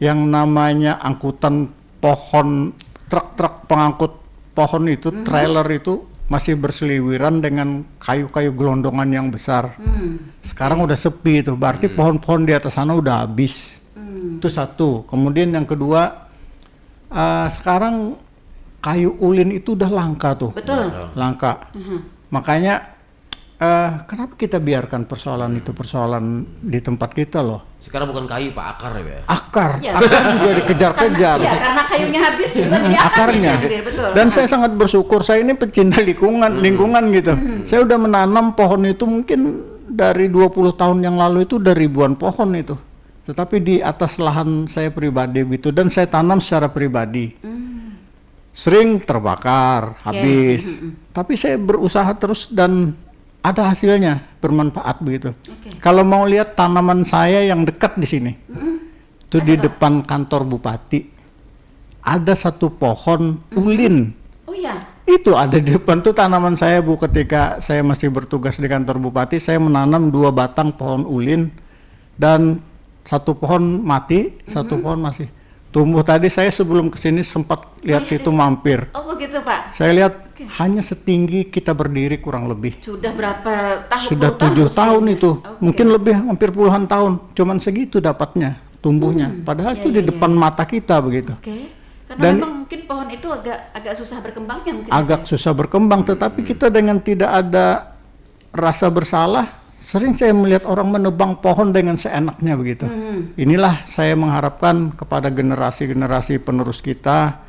yang namanya angkutan pohon, truk-truk pengangkut pohon itu, trailer itu masih berseliweran dengan kayu-kayu gelondongan yang besar. Sekarang udah sepi itu, berarti pohon-pohon di atas sana udah habis. Itu satu. Kemudian yang kedua, sekarang kayu ulin itu udah langka tuh. Betul. Langka. Makanya kenapa kita biarkan persoalan itu persoalan di tempat kita loh? Sekarang bukan kayu Pak, akar ya. Akar, Ya. akar juga dikejar-kejar. Iya, karena kayunya habis juga jadi Akarnya. Betul. Dan saya sangat bersyukur, saya ini pecinta lingkungan gitu. Saya udah menanam pohon itu mungkin dari 20 tahun yang lalu itu udah ribuan pohon itu. Tetapi di atas lahan saya pribadi gitu, dan saya tanam secara pribadi. Sering terbakar, habis. Tapi saya berusaha terus dan ada hasilnya, bermanfaat begitu. Kalau mau lihat tanaman saya yang dekat di sini, itu di depan kantor bupati, ada satu pohon ulin. Oh iya. Itu ada di depan tuh tanaman saya Bu, ketika saya masih bertugas di kantor bupati, saya menanam 2 batang pohon ulin dan satu pohon mati, satu pohon masih tumbuh. Tadi saya sebelum kesini sempat lihat situ mampir. Oh begitu Pak. Saya lihat hanya setinggi kita berdiri kurang lebih. Sudah berapa tahun? Sudah 7 tahun itu, mungkin lebih, hampir puluhan tahun. Cuman segitu dapatnya tumbuhnya. Padahal itu di depan mata kita begitu. Karena Dan memang mungkin pohon itu agak susah berkembangnya mungkin. agak susah berkembang, tetapi kita dengan tidak ada rasa bersalah, sering saya melihat orang menebang pohon dengan seenaknya begitu. Inilah saya mengharapkan kepada generasi-generasi penerus kita,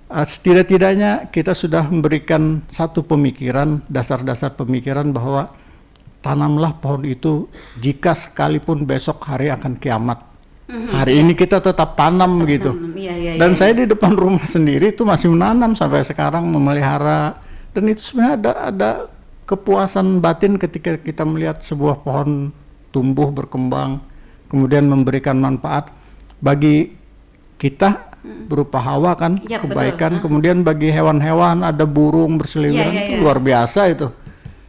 setidak-tidaknya kita sudah memberikan satu pemikiran, dasar-dasar pemikiran bahwa tanamlah pohon itu jika sekalipun besok hari akan kiamat. Hari ini kita tetap tanam gitu. Dan saya di depan rumah sendiri itu masih menanam sampai sekarang, memelihara. Dan itu sebenarnya ada kepuasan batin ketika kita melihat sebuah pohon tumbuh, berkembang, kemudian memberikan manfaat bagi kita berupa hawa kan, kebaikan. Kemudian bagi hewan-hewan, ada burung berseliweran, itu luar biasa itu.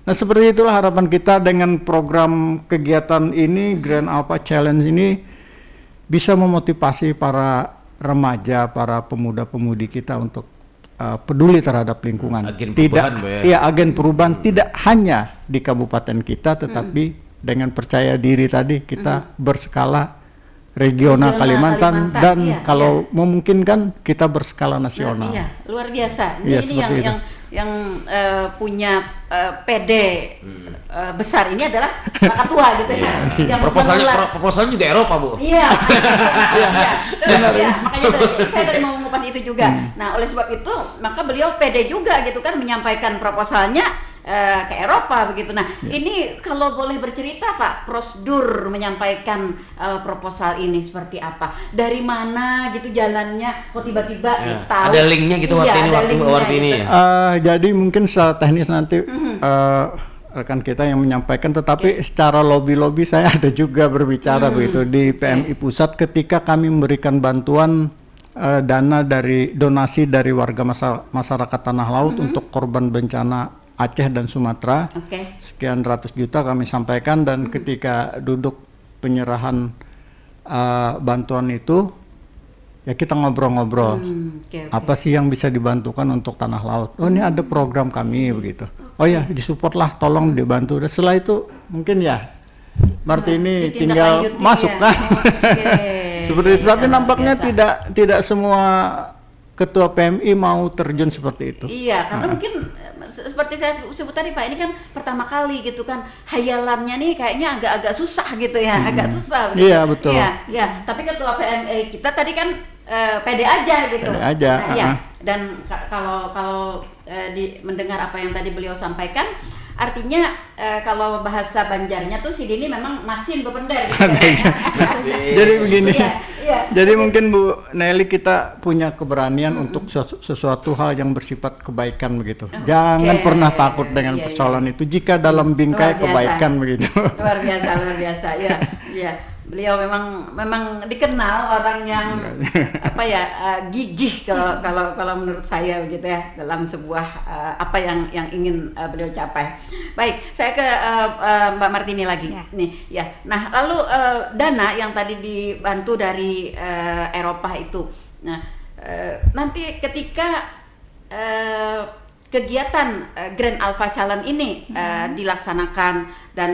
Nah seperti itulah harapan kita dengan program kegiatan ini, Grand Alpha Challenge ini, bisa memotivasi para remaja, para pemuda-pemudi kita untuk peduli terhadap lingkungan. Agen Tidak, perubahan, ya agen perubahan tidak hanya di kabupaten kita, tetapi dengan percaya diri tadi kita berskala regional Kalimantan dan kalau memungkinkan kita berskala nasional. Iya, luar biasa. Iya, Ini seperti itu. yang punya PD besar ini adalah Pak Ketua gitu ya. Yang Proposalnya juga Eropa, Bu. Iya. Iya, makanya saya tadi mau mengupas itu juga. Nah, oleh sebab itu maka beliau PD juga gitu kan menyampaikan proposalnya ke Eropa begitu. Nah, ini kalau boleh bercerita Pak, prosedur menyampaikan proposal ini seperti apa? Dari mana gitu jalannya? Kok tiba-tiba tahu? Ada linknya gitu waktu ini ya. Jadi mungkin secara teknis nanti rekan kita yang menyampaikan, tetapi secara lobby saya ada juga berbicara begitu di PMI Pusat ketika kami memberikan bantuan dana dari donasi dari warga masyarakat Tanah Laut untuk korban bencana Aceh dan Sumatera. Sekian ratus juta kami sampaikan, dan ketika duduk penyerahan bantuan itu ya kita ngobrol-ngobrol. Apa sih yang bisa dibantukan untuk Tanah Laut? Oh, ini ada program kami begitu. Oh ya, disupport lah, tolong dibantu. Dan setelah itu mungkin ya Martini tinggal masuk kan. Seperti itu. Tapi nampaknya tidak semua ketua PMI mau terjun seperti itu. Iya, karena mungkin seperti saya sebut tadi Pak, ini kan pertama kali gitu kan, hayalannya nih kayaknya agak-agak susah gitu ya, agak susah. Iya, betul. Iya. Tapi ketua PMI kita tadi kan pede aja gitu. Pede aja. Iya. Dan kalau mendengar apa yang tadi beliau sampaikan, artinya kalau bahasa Banjarnya tuh si Dini memang masin bepender gitu. Jadi begini. Iya. Jadi mungkin Bu Nelly, kita punya keberanian untuk sesuatu hal yang bersifat kebaikan begitu. Jangan pernah takut dengan persoalan itu jika dalam bingkai kebaikan begitu. Luar biasa. Iya. Beliau memang dikenal orang yang gigih kalau menurut saya gitu ya, dalam sebuah apa yang ingin beliau capai. Baik, saya ke Mbak Martini lagi nih ya. Nah, lalu dana yang tadi dibantu dari Eropa itu, nah nanti ketika kegiatan Grand Alpha Challenge ini dilaksanakan, dan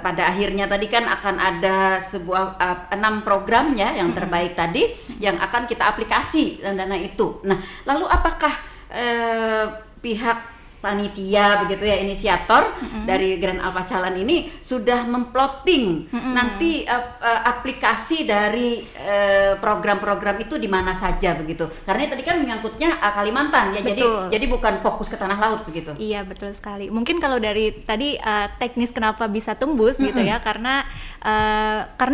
pada akhirnya tadi kan akan ada sebuah 6 program ya yang terbaik tadi yang akan kita aplikasi dan dana itu. Nah, lalu apakah pihak panitia begitu ya, inisiator dari Grand Alpha Challenge ini sudah memplotting nanti aplikasi dari program-program itu di mana saja begitu? Karena tadi kan menyangkutnya Kalimantan ya. Jadi bukan fokus ke Tanah Laut begitu. Iya, betul sekali. Mungkin kalau dari tadi teknis kenapa bisa tembus gitu ya, karena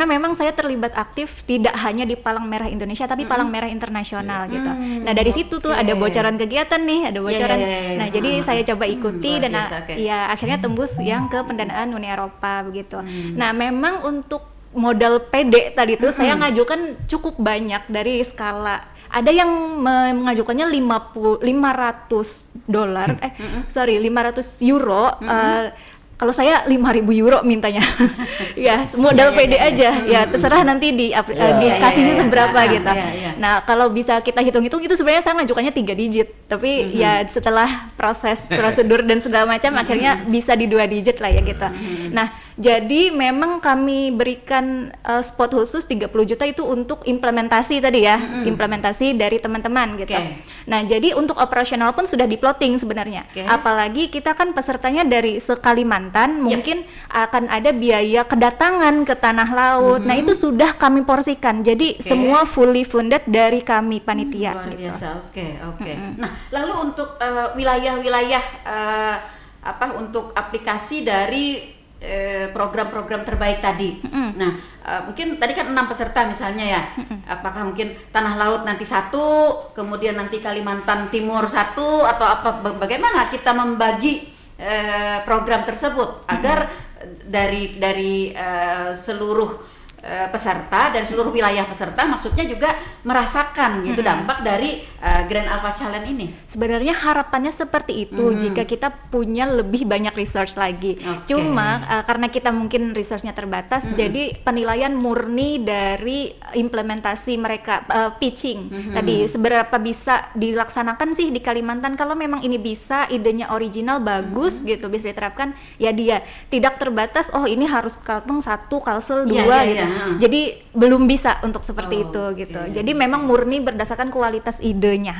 memang saya terlibat aktif tidak hanya di Palang Merah Indonesia tapi Palang Merah Internasional gitu. Nah, dari situ tuh ada bocoran kegiatan nih, ada bocoran. Nah, jadi saya coba ikuti dan ya akhirnya tembus yang ke pendanaan Uni Eropa begitu. Nah, memang untuk modal PD tadi tuh saya ngajukan cukup banyak dari skala. Ada yang mengajukannya 500 euro. Kalau saya 5.000 euro mintanya. Ya, modal PD aja. Ya, terserah nanti dikasihnya seberapa gitu. Nah, kalau bisa kita hitung-hitung itu sebenarnya saya ngajukannya 3 digit. Tapi ya setelah prosedur dan segala macam akhirnya bisa di 2 digit lah ya gitu. Nah, jadi memang kami berikan spot khusus 30 juta itu untuk implementasi tadi ya. Implementasi dari teman-teman gitu. Nah, jadi untuk operasional pun sudah diplotting sebenarnya. Apalagi kita kan pesertanya dari Kalimantan, mungkin akan ada biaya kedatangan ke Tanah Laut. Nah, itu sudah kami porsikan. Jadi semua fully funded dari kami panitia. Luar biasa. Oke. Nah, lalu untuk wilayah-wilayah untuk aplikasi dari program-program terbaik tadi. Nah, mungkin tadi kan 6 peserta misalnya ya. Apakah mungkin Tanah Laut nanti 1, kemudian nanti Kalimantan Timur 1, atau apa? Bagaimana kita membagi program tersebut agar dari seluruh peserta, dari seluruh wilayah peserta maksudnya juga merasakan gitu dampak dari Grand Alpha Challenge ini? Sebenarnya harapannya seperti itu jika kita punya lebih banyak research lagi. Cuma karena kita mungkin researchnya terbatas, jadi penilaian murni dari implementasi mereka, pitching tadi seberapa bisa dilaksanakan sih di Kalimantan. Kalau memang ini bisa, idenya original bagus gitu, bisa diterapkan, ya dia tidak terbatas ini harus Kalteng 1, Kalsel 2 gitu. Jadi belum bisa untuk seperti itu Oke. gitu. Jadi memang murni berdasarkan kualitas idenya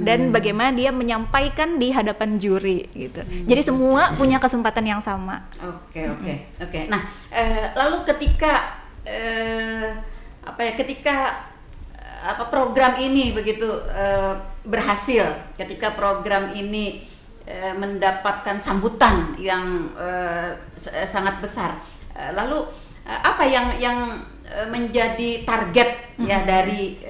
dan bagaimana dia menyampaikan di hadapan juri gitu. Jadi semua punya kesempatan yang sama. Oke. Nah, lalu ketika program ini begitu berhasil, ketika program ini mendapatkan sambutan yang sangat besar, lalu apa yang menjadi target ya dari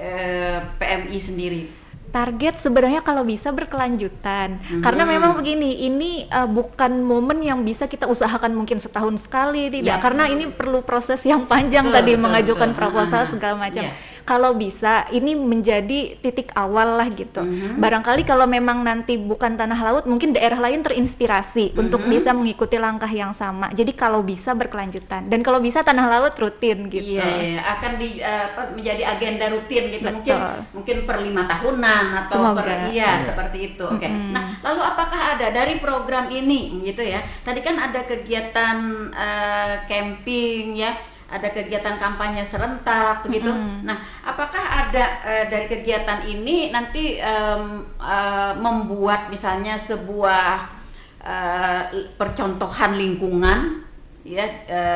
PMI sendiri? Target sebenarnya kalau bisa berkelanjutan, karena memang begini, ini bukan momen yang bisa kita usahakan mungkin setahun sekali, tidak, karena ini perlu proses yang panjang tadi, mengajukan proposal segala macam. Kalau bisa ini menjadi titik awal lah gitu. Barangkali kalau memang nanti bukan Tanah Laut, mungkin daerah lain terinspirasi untuk bisa mengikuti langkah yang sama. Jadi kalau bisa berkelanjutan, dan kalau bisa Tanah Laut rutin gitu. Iya, akan menjadi agenda rutin gitu. Betul. Mungkin per 5 tahunan atau Semoga. seperti itu. Oke. Nah, lalu apakah ada dari program ini gitu ya? Tadi kan ada kegiatan camping ya, ada kegiatan kampanye serentak begitu. Nah, apakah ada dari kegiatan ini nanti membuat misalnya sebuah percontohan lingkungan ya,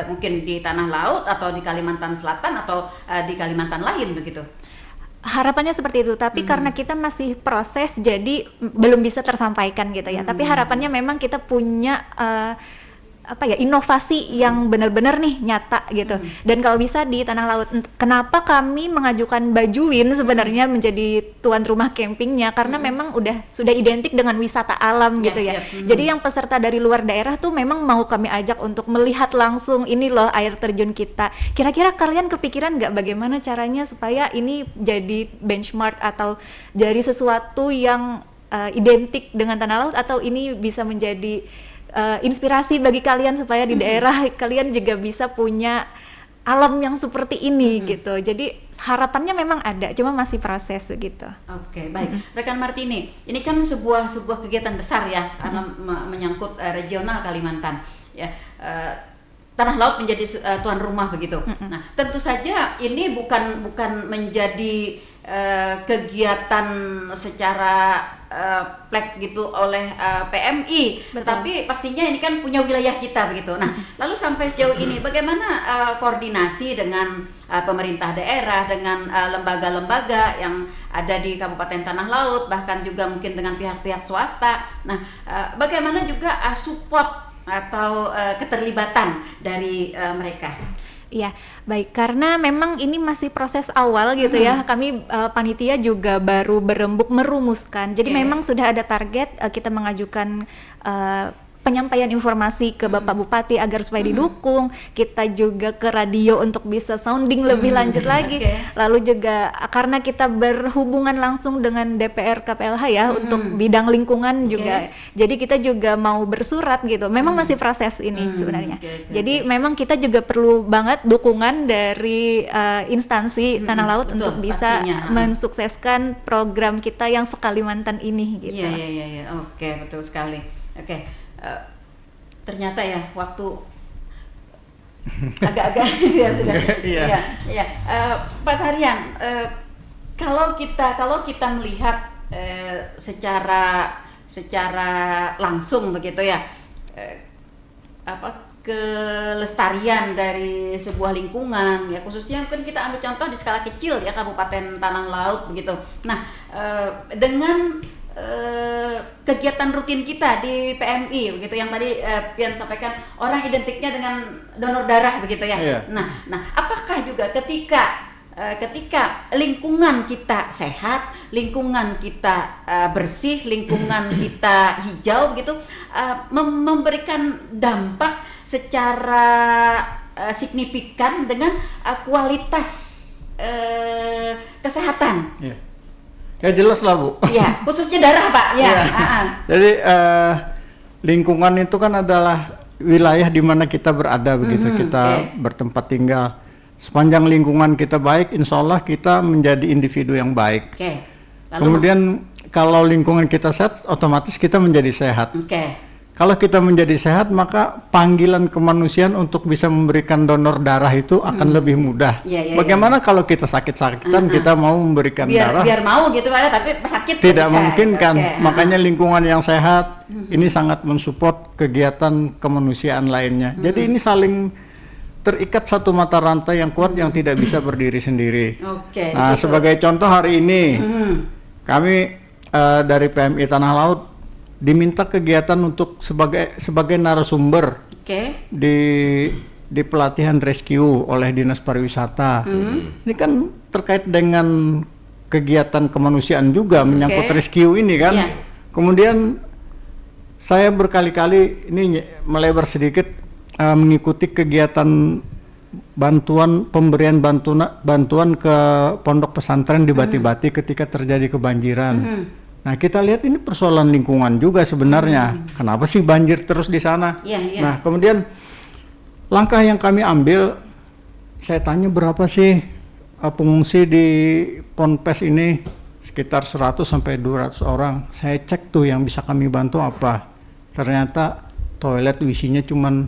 mungkin di Tanah Laut atau di Kalimantan Selatan atau di Kalimantan lain begitu? Harapannya seperti itu, tapi karena kita masih proses, jadi belum bisa tersampaikan gitu ya. Tapi harapannya memang kita punya inovasi yang benar-benar nih nyata gitu. Dan kalau bisa di Tanah Laut, kenapa kami mengajukan Bajuin sebenarnya menjadi tuan rumah campingnya, karena memang sudah identik dengan wisata alam gitu ya. Jadi yang peserta dari luar daerah tuh memang mau kami ajak untuk melihat langsung, ini loh air terjun kita. Kira-kira kalian kepikiran nggak bagaimana caranya supaya ini jadi benchmark atau jadi sesuatu yang identik dengan Tanah Laut, atau ini bisa menjadi inspirasi bagi kalian supaya di daerah kalian juga bisa punya alam yang seperti ini gitu. Jadi harapannya memang ada, cuma masih proses gitu. Oke, baik. Rekan Martini, ini kan sebuah kegiatan besar ya, karena menyangkut regional Kalimantan ya. Tanah Laut menjadi tuan rumah begitu. Nah, tentu saja ini bukan menjadi kegiatan secara plek gitu oleh PMI, tetapi pastinya ini kan punya wilayah kita begitu. Nah, lalu sampai sejauh ini bagaimana koordinasi dengan pemerintah daerah, dengan lembaga-lembaga yang ada di Kabupaten Tanah Laut, bahkan juga mungkin dengan pihak-pihak swasta. Nah, bagaimana juga support atau keterlibatan dari mereka? Iya, baik, karena memang ini masih proses awal gitu ya. Kami panitia juga baru berembuk merumuskan. Jadi memang sudah ada target, kita mengajukan penyampaian informasi ke Bapak Bupati agar supaya didukung. Kita juga ke radio untuk bisa sounding lebih lanjut lagi. Lalu juga karena kita berhubungan langsung dengan DPR KPLH ya, untuk bidang lingkungan juga. Jadi kita juga mau bersurat gitu. Memang masih proses ini sebenarnya. Jadi memang kita juga perlu banget dukungan dari instansi Tanah Laut untuk bisa mensukseskan program kita yang sekalimantan ini gitu. Iya. Oke, betul sekali. Oke. Ternyata ya waktu agak-agak ya sudah. Iya. Pak Sarian, kalau kita melihat secara langsung begitu ya, kelestarian dari sebuah lingkungan ya, khususnya kan kita ambil contoh di skala kecil ya, Kabupaten Tanah Laut begitu. Nah, dengan kegiatan rutin kita di PMI begitu, yang tadi Pian sampaikan, orang identiknya dengan donor darah begitu ya. Nah, apakah juga ketika lingkungan kita sehat, lingkungan kita bersih, lingkungan kita hijau begitu, memberikan dampak secara signifikan dengan kualitas kesehatan? Ya jelas lah Bu. Iya, khususnya darah Pak. Ya. Jadi lingkungan itu kan adalah wilayah di mana kita berada begitu, kita bertempat tinggal. Sepanjang lingkungan kita baik, insya Allah kita menjadi individu yang baik. Lalu, kemudian kalau lingkungan kita sehat, otomatis kita menjadi sehat. kalau kita menjadi sehat, maka panggilan kemanusiaan untuk bisa memberikan donor darah itu akan lebih mudah. Iya, Bagaimana kalau kita sakit-sakitan, kita mau memberikan darah? Biar mau gitu Pak, tapi sakit Tidak bisa, mungkin gitu. kan. Oke. Makanya lingkungan yang sehat ini sangat mensupport kegiatan kemanusiaan lainnya. Jadi ini saling terikat satu mata rantai yang kuat yang tidak bisa berdiri sendiri. Oke, Nah, di situ. sebagai contoh hari ini kami dari PMI Tanah Laut diminta kegiatan untuk sebagai narasumber Oke. di pelatihan rescue oleh Dinas Pariwisata. Ini kan terkait dengan kegiatan kemanusiaan juga menyangkut rescue ini kan. Iya. Kemudian saya berkali-kali ini melebar sedikit mengikuti kegiatan pemberian bantuan ke pondok pesantren di Bati-Bati ketika terjadi kebanjiran. Nah, kita lihat ini persoalan lingkungan juga sebenarnya. Kenapa sih banjir terus di sana? Iya, iya. Nah, kemudian langkah yang kami ambil, saya tanya berapa sih pengungsi di Ponpes ini, sekitar 100 sampai 200 orang. Saya cek tuh yang bisa kami bantu apa. Ternyata toilet WC-nya cuman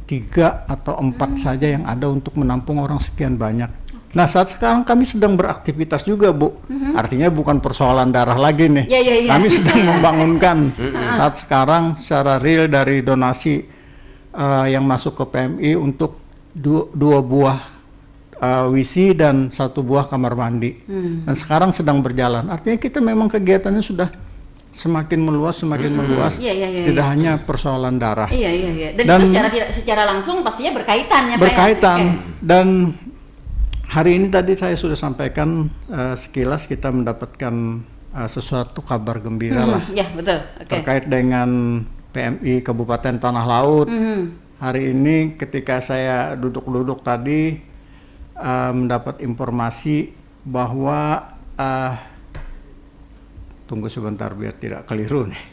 3 atau 4 saja yang ada untuk menampung orang sekian banyak. Nah, saat sekarang kami sedang beraktivitas juga, Bu. Artinya bukan persoalan darah lagi nih. Iya. Kami sedang membangunkan saat sekarang secara real dari donasi yang masuk ke PMI untuk dua buah WC dan 1 buah kamar mandi. Dan sekarang sedang berjalan. Artinya kita memang kegiatannya sudah semakin meluas. Iya. Tidak hanya persoalan darah. Iya. Dan itu secara langsung pastinya berkaitan ya Pak. Berkaitan. Oke. Dan hari ini tadi saya sudah sampaikan sekilas kita mendapatkan sesuatu kabar gembira lah Ya betul. Oke. terkait dengan PMI Kabupaten Tanah Laut. Hari ini ketika saya duduk-duduk tadi mendapat informasi bahwa tunggu sebentar biar tidak keliru nih.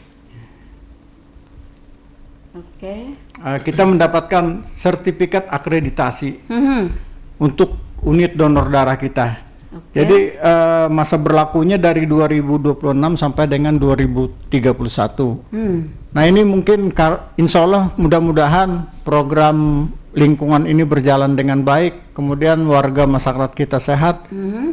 Oke. Kita mendapatkan sertifikat akreditasi untuk unit donor darah kita. Jadi masa berlakunya dari 2026 sampai dengan 2031. Nah, ini mungkin insya Allah mudah-mudahan program lingkungan ini berjalan dengan baik, kemudian warga masyarakat kita sehat,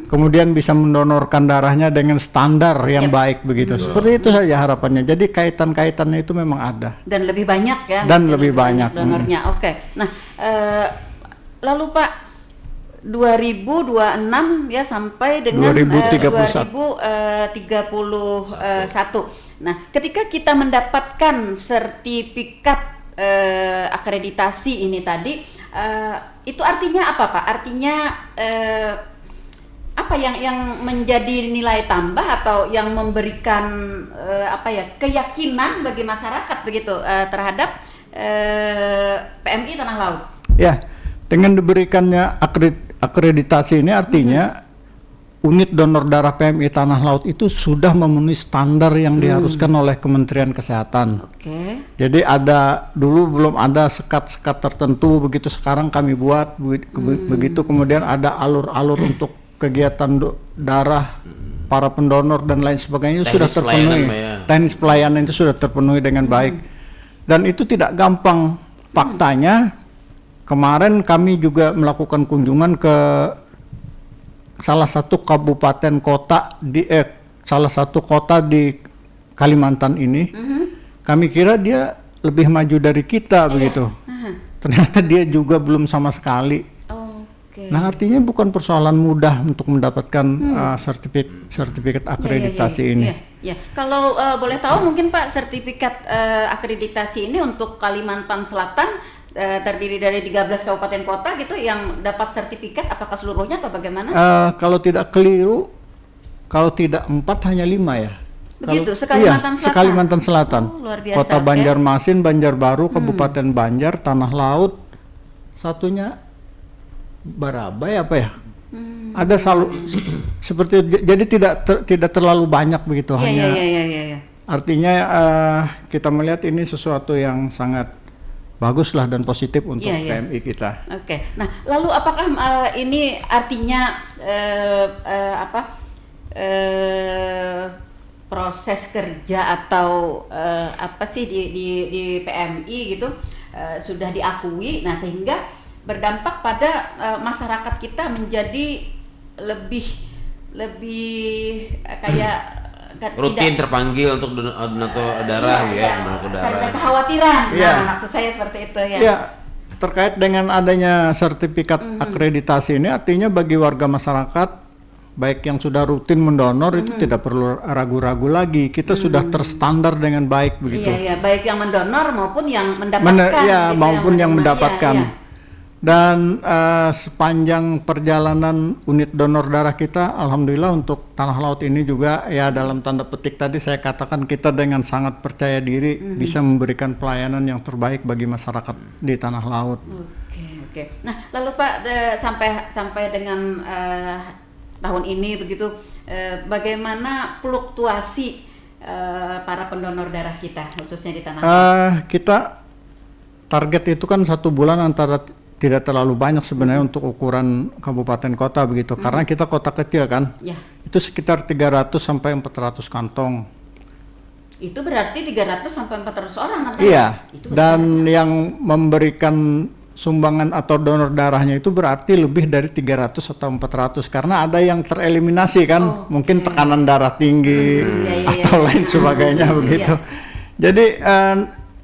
kemudian bisa mendonorkan darahnya dengan standar yang baik begitu. Seperti itu saja harapannya. Jadi kaitan-kaitannya itu memang ada. Dan lebih banyak ya. Dan lebih banyak. donornya. Oke. Nah, lalu Pak 2026 ya sampai dengan 2031. Nah, ketika kita mendapatkan sertifikat akreditasi ini tadi, itu artinya apa Pak? Artinya apa yang menjadi nilai tambah atau yang memberikan keyakinan bagi masyarakat begitu terhadap PMI Tanah Laut? Ya, dengan diberikannya akreditasi ini artinya unit donor darah PMI Tanah Laut itu sudah memenuhi standar yang diharuskan oleh Kementerian Kesehatan. Oke. Jadi dulu belum ada sekat-sekat tertentu, begitu sekarang kami buat begitu, kemudian ada alur-alur untuk kegiatan darah para pendonor dan lain sebagainya Teknis sudah terpenuhi. Teknis pelayanan itu sudah terpenuhi dengan baik. Dan itu tidak gampang. Faktanya kemarin kami juga melakukan kunjungan ke salah satu kabupaten kota salah satu kota di Kalimantan ini. Kami kira dia lebih maju dari kita begitu. Ternyata dia juga belum sama sekali. Oke. Nah, artinya bukan persoalan mudah untuk mendapatkan sertifikat akreditasi ini. Ya. Kalau boleh tahu mungkin Pak, sertifikat akreditasi ini untuk Kalimantan Selatan terdiri dari 13 kabupaten kota gitu yang dapat sertifikat, apakah seluruhnya atau bagaimana? Kalau tidak keliru, kalau tidak 4 hanya 5 ya. Begitu, Sekalimantan Selatan. Sekalimantan Selatan. Luar biasa. Kota Banjarmasin, Banjarbaru, Kabupaten Banjar, Tanah Laut, satunya Barabai apa ya? Ada seperti jadi tidak terlalu banyak begitu, hanya. Iya. Artinya kita melihat ini sesuatu yang sangat baguslah dan positif untuk PMI kita. Oke. Nah, lalu apakah ini artinya proses kerja atau apa sih di PMI gitu sudah diakui, nah sehingga berdampak pada masyarakat kita menjadi lebih kayak Rutin terpanggil untuk donatur darah ya, donatur darah. Karena kekhawatiran. Iya. Nah, maksud saya seperti itu ya. Ya, terkait dengan adanya sertifikat akreditasi ini artinya bagi warga masyarakat baik yang sudah rutin mendonor itu tidak perlu ragu-ragu lagi. Kita sudah terstandar dengan baik begitu. Iya, baik yang mendonor maupun yang mendapatkan. Ya, gitu, maupun yang menerima. mendapatkan. Iya, iya. Dan sepanjang perjalanan unit donor darah kita, alhamdulillah untuk Tanah Laut ini juga ya dalam tanda petik tadi saya katakan kita dengan sangat percaya diri bisa memberikan pelayanan yang terbaik bagi masyarakat di Tanah Laut. Oke. Nah, lalu Pak sampai dengan tahun ini begitu, bagaimana fluktuasi para pendonor darah kita khususnya di Tanah Laut? Kita target itu kan 1 bulan antara tidak terlalu banyak sebenarnya untuk ukuran kabupaten kota begitu, karena kita kota kecil kan. Ya. Itu sekitar 300 sampai 400 kantong. Itu berarti 300 sampai 400 orang kan? Iya. Itu Dan yang memberikan sumbangan atau donor darahnya itu berarti lebih dari 300 atau 400 karena ada yang tereliminasi kan, mungkin tekanan darah tinggi atau lain sebagainya begitu. Jadi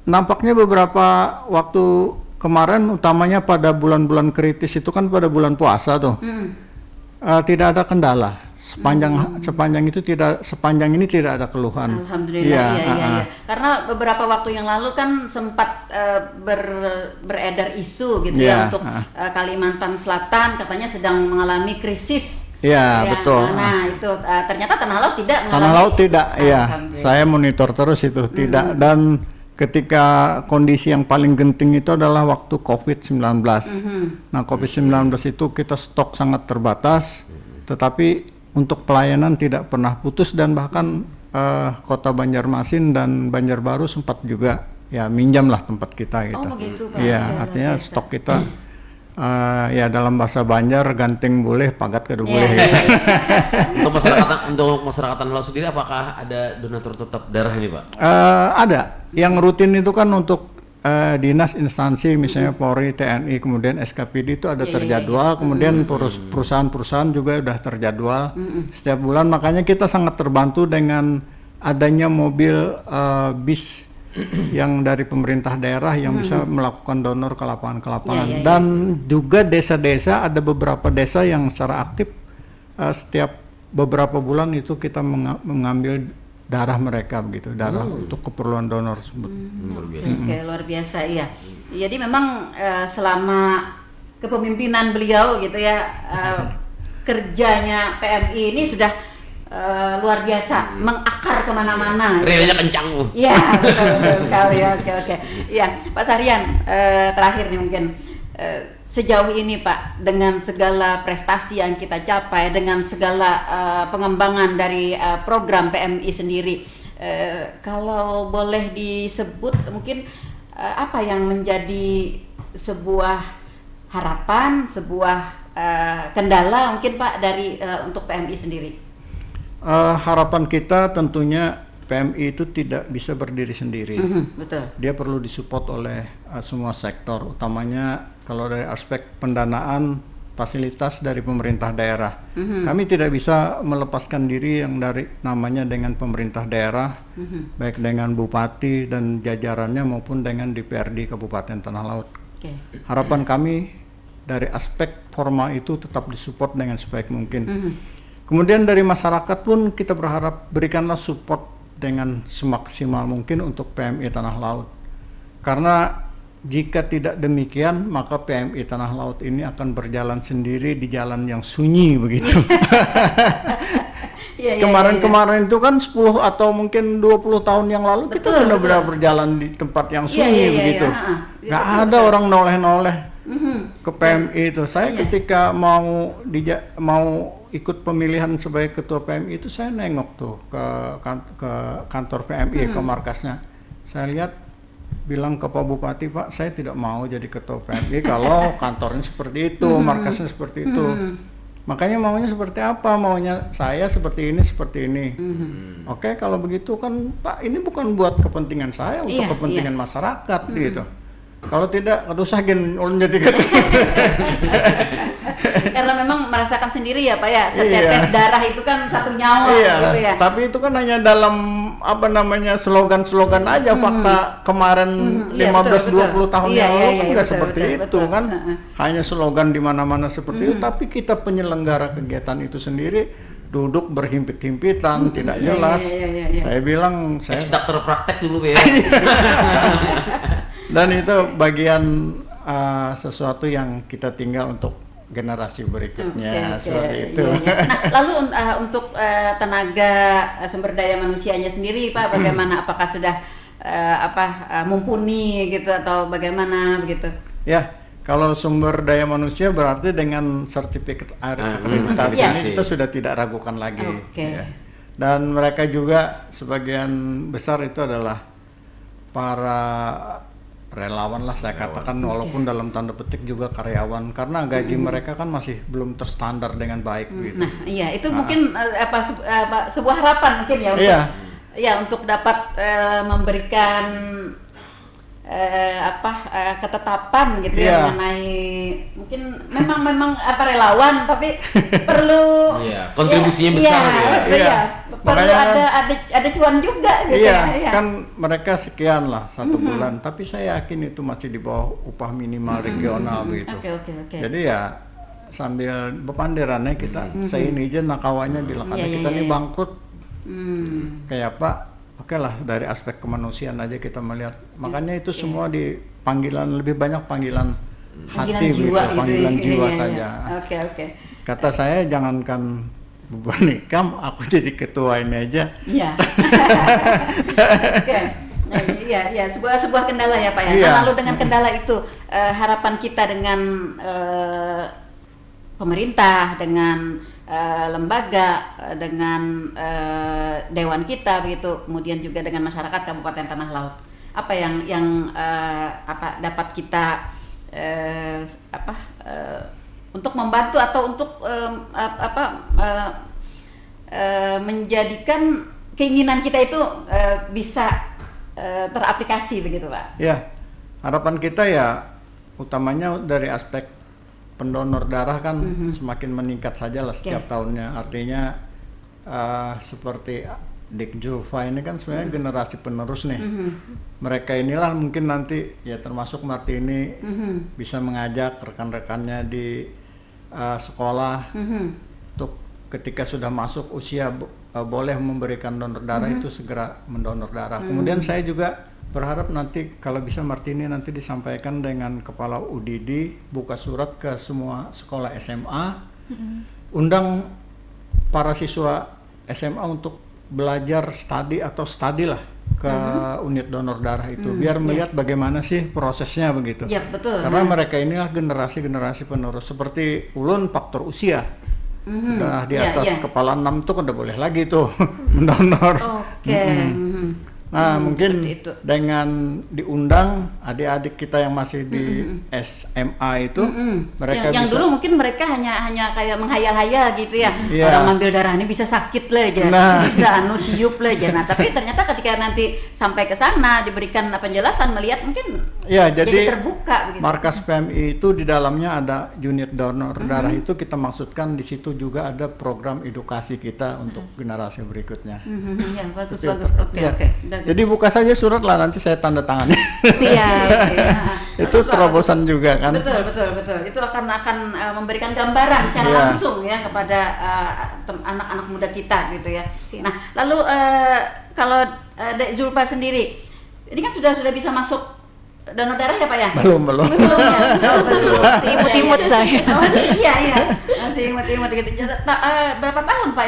nampaknya beberapa waktu kemarin utamanya pada bulan-bulan kritis itu kan pada bulan puasa tuh. Tidak ada kendala. Sepanjang ini tidak ada keluhan. Alhamdulillah, iya. Karena beberapa waktu yang lalu kan sempat beredar isu gitu ya untuk Kalimantan Selatan katanya sedang mengalami krisis. Iya, betul. Nah, itu ternyata Tanah Laut tidak mengalami. Tanah Laut tidak, ya. Alhamdulillah. Saya monitor terus itu, tidak. Dan ketika kondisi yang paling genting itu adalah waktu COVID-19. Nah, COVID-19 itu kita stok sangat terbatas, tetapi untuk pelayanan tidak pernah putus dan bahkan Kota Banjarmasin dan Banjarbaru sempat juga ya minjam lah tempat kita gitu. Oh, begitu, Pak. Iya, Ya, artinya luar biasa. stok kita ya dalam bahasa Banjar ganting boleh, pagat kedu boleh gitu. Untuk masyarakat Tanah Laut sendiri apakah ada donatur tetap darah ini, Pak? Ada. Yang rutin itu kan untuk dinas instansi misalnya Polri, TNI, kemudian SKPD itu ada terjadwal, kemudian perusahaan-perusahaan juga udah terjadwal setiap bulan. Makanya kita sangat terbantu dengan adanya mobil bis yang dari pemerintah daerah yang bisa melakukan donor ke lapangan-lapangan. Dan juga desa-desa, ada beberapa desa yang secara aktif setiap beberapa bulan itu kita mengambil darah mereka begitu, darah untuk keperluan donor tersebut. Oke, luar biasa, iya. Jadi memang selama kepemimpinan beliau gitu ya, kerjanya PMI ini sudah luar biasa, mengakar kemana-mana. Relnya kencang. Iya, betul sekali. Oke. Iya, Pak Sarian, terakhir nih mungkin sejauh ini Pak, dengan segala prestasi yang kita capai, dengan segala pengembangan dari program PMI sendiri, kalau boleh disebut mungkin apa yang menjadi sebuah harapan, sebuah kendala mungkin Pak dari untuk PMI sendiri? Harapan kita tentunya PMI itu tidak bisa berdiri sendiri. Betul. Dia perlu disupport oleh semua sektor, utamanya kalau dari aspek pendanaan fasilitas dari pemerintah daerah. Kami tidak bisa melepaskan diri yang dari namanya dengan pemerintah daerah, baik dengan bupati dan jajarannya maupun dengan DPRD Kabupaten Tanah Laut. Harapan kami dari aspek formal itu tetap disupport dengan sebaik mungkin. Kemudian dari masyarakat pun kita berharap berikanlah support dengan semaksimal mungkin untuk PMI Tanah Laut. Karena jika tidak demikian maka PMI Tanah Laut ini akan berjalan sendiri di jalan yang sunyi begitu. Kemarin itu kan 10 atau mungkin 20 tahun yang lalu kita benar-benar berjalan di tempat yang sunyi begitu. Nggak ada orang noleh-noleh ke PMI itu. Saya ketika mau ikut pemilihan sebagai ketua PMI itu saya nengok tuh ke kantor PMI, ke markasnya. Saya lihat, bilang ke Pak Bupati, Pak saya tidak mau jadi ketua PMI kalau kantornya seperti itu, markasnya seperti itu. Makanya maunya seperti apa? Maunya saya seperti ini, seperti ini. Oke, kalau begitu kan Pak, ini bukan buat kepentingan saya, untuk Iya, kepentingan masyarakat gitu. Kalau tidak, aduh saya ulun jadi Karena memang merasakan sendiri ya Pak ya, Iya. setetes darah itu kan satu nyawa Iya, gitu ya. tapi itu kan hanya dalam apa namanya slogan-slogan aja. Fakta kemarin Iya, 15-20 tahun Iya, yang iya, lalu iya, kan nggak betul, seperti betul, itu betul. kan. Hanya slogan di mana-mana seperti itu, tapi kita penyelenggara kegiatan itu sendiri duduk berhimpit-himpitan, tidak Iya, jelas. iya. Saya bilang saya Ex-dokter praktek dulu ya. dan itu bagian sesuatu yang kita tinggal untuk generasi berikutnya, Oke, seperti iya, itu. iya. Nah, lalu untuk tenaga sumber daya manusianya sendiri Pak, bagaimana? Apakah sudah mumpuni gitu atau bagaimana begitu? Ya, kalau sumber daya manusia berarti dengan sertifikat akreditasi Iya. ini kita sudah tidak ragukan lagi. Oke. Ya. Dan mereka juga sebagian besar itu adalah para relawan lah saya katakan, walaupun dalam tanda petik juga karyawan, karena gaji mereka kan masih belum terstandar dengan baik gitu. Nah, iya itu mungkin sebuah harapan mungkin ya untuk Iya. untuk dapat memberikan ketetapan gitu Iya. ya mengenai mungkin memang relawan tapi perlu Iya, kontribusinya besar ya. Iya. perlu Makanya ada cuan juga gitu Iya, ya. kan mereka sekian lah satu bulan, tapi saya yakin itu masih di bawah upah minimal regional begitu. Oke. Jadi ya sambil bepanderannya kita, saya ini aja nakawanya bilang karena Iya, kita iya, ini iya. bangkrut, kayak Pak, oke lah dari aspek kemanusiaan aja kita melihat. Makanya itu semua di panggilan, lebih banyak panggilan hati begitu, jiwa gitu, panggilan iya, jiwa iya, iya. saja. Oke. Kata saya jangankan beban nikam, aku jadi ketua ini aja. Iya. Oke. Nah, iya, sebuah kendala ya Pak ya. Iya. Nah, lalu dengan kendala itu harapan kita dengan pemerintah, dengan lembaga, dengan dewan kita begitu, kemudian juga dengan masyarakat Kabupaten Tanah Laut. Apa yang dapat kita untuk membantu atau untuk menjadikan keinginan kita itu bisa teraplikasi begitu Pak. Ya, harapan kita ya utamanya dari aspek pendonor darah kan semakin meningkat saja lah setiap tahunnya. Artinya seperti Dik Julfa ini kan sebenarnya generasi penerus nih. Mereka inilah mungkin nanti ya termasuk Martini bisa mengajak rekan-rekannya di sekolah untuk ketika sudah masuk usia boleh memberikan donor darah itu segera mendonor darah. Kemudian saya juga berharap nanti kalau bisa Martini nanti disampaikan dengan Kepala UDD, buka surat ke semua sekolah SMA, undang para siswa SMA untuk belajar studi lah ke unit donor darah itu, biar melihat bagaimana sih prosesnya begitu. Iya betul. Karena mereka inilah generasi penerus. Seperti ulun faktor usia. Udah di atas kepala 6 itu kan udah boleh lagi tuh mendonor. Oke. Nah, mungkin seperti itu. dengan diundang adik-adik kita yang masih di SMA itu, mereka yang bisa. dulu mungkin mereka hanya kayak menghayal-hayal gitu ya. Iya. Orang ngambil darah ini bisa sakit lah ya, Nah. bisa siup lah ya. Nah, tapi ternyata ketika nanti sampai ke sana diberikan penjelasan, melihat mungkin Ya, jadi terbuka begitu. markas PMI itu di dalamnya ada unit donor darah itu, kita maksudkan di situ juga ada program edukasi kita untuk generasi berikutnya. Ya, bagus. Itu Oke. ya. Jadi buka saja surat lah, nanti saya tanda tangan. Siap. Itu terobosan juga kan. Betul. Itu akan memberikan gambaran secara Iya. langsung ya kepada anak-anak muda kita gitu ya. Nah, lalu kalau Dek Julfa sendiri, ini kan sudah bisa masuk donor darah ya Pak ya? Belum. Belum ya? Belum. Masih imut-imut saya. Masih imut-imut gitu. Berapa tahun Pak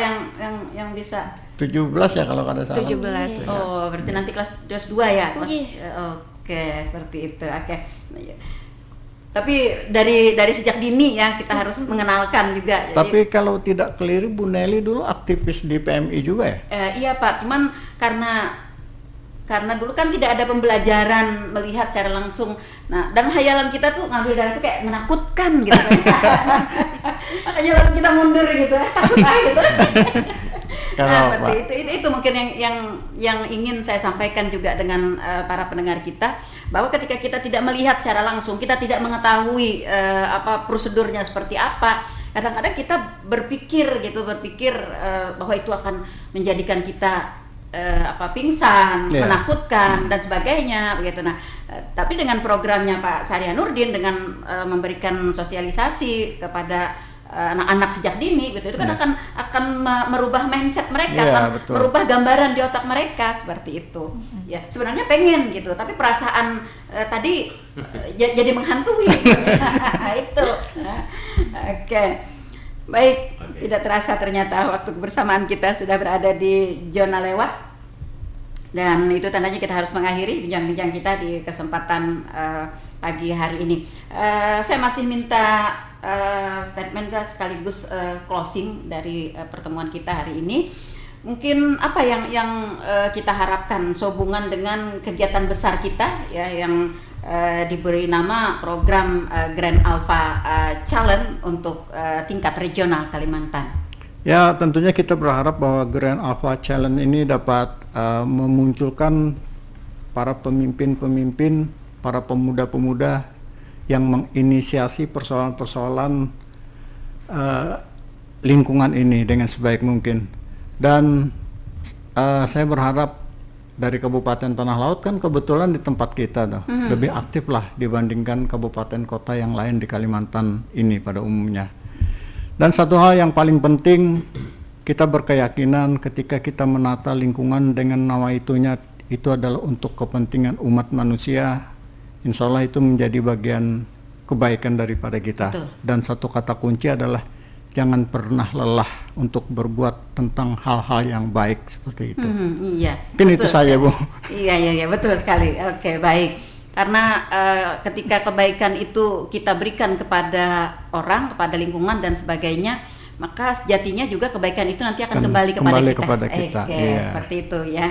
yang bisa? 17 ya kalau kada salah. 17. Oh, berarti nanti kelas 2 ya? Iya. Oke, seperti itu. Oke. Tapi dari sejak dini ya kita harus mengenalkan juga. Jadi, Tapi kalau tidak keliru Bu Nelly dulu aktivis di PMI juga ya? iya Pak, cuman karena dulu kan tidak ada pembelajaran melihat secara langsung. Nah, dan hayalan kita tuh ngambil darah tuh kayak menakutkan gitu. Makanya lalu kita mundur gitu, takut gitu. Kalau Nah, itu mungkin yang ingin saya sampaikan juga dengan para pendengar kita, bahwa ketika kita tidak melihat secara langsung, kita tidak mengetahui apa prosedurnya seperti apa. Kadang-kadang kita berpikir bahwa itu akan menjadikan kita pingsan, menakutkan dan sebagainya begitu. Nah, tapi dengan programnya Pak Syariah Nurdin dengan memberikan sosialisasi kepada anak-anak sejak dini gitu, itu kan akan merubah mindset mereka, akan merubah gambaran di otak mereka seperti itu. Ya, sebenarnya pengen gitu, tapi perasaan tadi jadi menghantui. Itu. Oke. Baik, tidak terasa ternyata waktu kebersamaan kita sudah berada di zona lewat, dan itu tandanya kita harus mengakhiri bincang-bincang kita di kesempatan pagi hari ini. Saya masih minta statement sekaligus closing dari pertemuan kita hari ini. Mungkin apa yang kita harapkan sehubungan dengan kegiatan besar kita ya, yang diberi nama program Grand Alpha Challenge untuk tingkat regional Kalimantan. Ya, tentunya kita berharap bahwa Grand Alpha Challenge ini dapat memunculkan para pemimpin-pemimpin, para pemuda-pemuda yang menginisiasi persoalan-persoalan lingkungan ini dengan sebaik mungkin. Dan saya berharap dari Kabupaten Tanah Laut, kan kebetulan di tempat kita lebih aktif lah dibandingkan kabupaten kota yang lain di Kalimantan ini pada umumnya. Dan satu hal yang paling penting, kita berkeyakinan ketika kita menata lingkungan dengan nawaitunya itu adalah untuk kepentingan umat manusia, insya Allah itu menjadi bagian kebaikan daripada kita. Betul. Dan satu kata kunci adalah jangan pernah lelah untuk berbuat tentang hal-hal yang baik seperti itu. Iya. Mungkin itu saja, Bu. Iya, betul sekali. Oke, baik. Karena ketika kebaikan itu kita berikan kepada orang, kepada lingkungan dan sebagainya, maka sejatinya juga kebaikan itu nanti akan kembali kepada kita. Iya. Seperti itu ya.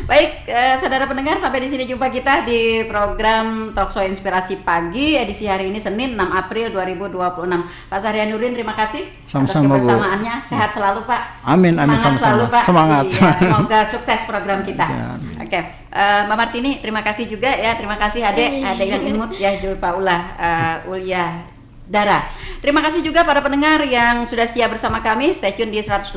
Baik, saudara pendengar, sampai di sini jumpa kita di program Talkshow Inspirasi Pagi edisi hari ini Senin 6 April 2026. Pak Syariah Nurdin, terima kasih Sama-sama, atas kebersamaannya. Sehat selalu, Pak. Amin, Semangat sama-sama. selalu, Pak. Semangat. Iya, semoga sukses program kita. Amin. Oke, Mbak Martini, terima kasih juga ya. Terima kasih Ade yang imut ya, Jul Paula Ulia Dara. Terima kasih juga para pendengar yang sudah setia bersama kami. Stay tune di 102,3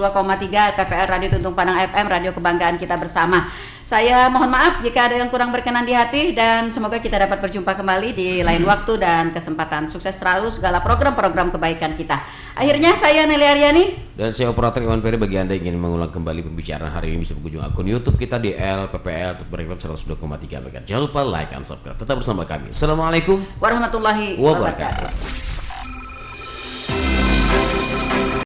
PPR Radio Tuntung Panang FM, radio kebanggaan kita bersama. Saya mohon maaf jika ada yang kurang berkenan di hati, dan semoga kita dapat berjumpa kembali di lain waktu dan kesempatan. Sukses terlalu segala program-program kebaikan kita. Akhirnya saya Nelly Aryani dan saya operator Iwan Peri. Bagi Anda yang ingin mengulang kembali pembicaraan hari ini bisa berkunjung akun YouTube kita di LPPL Berikut 102,3 MHz. Jangan lupa like dan subscribe. Tetap bersama kami. Assalamualaikum warahmatullahi wabarakatuh.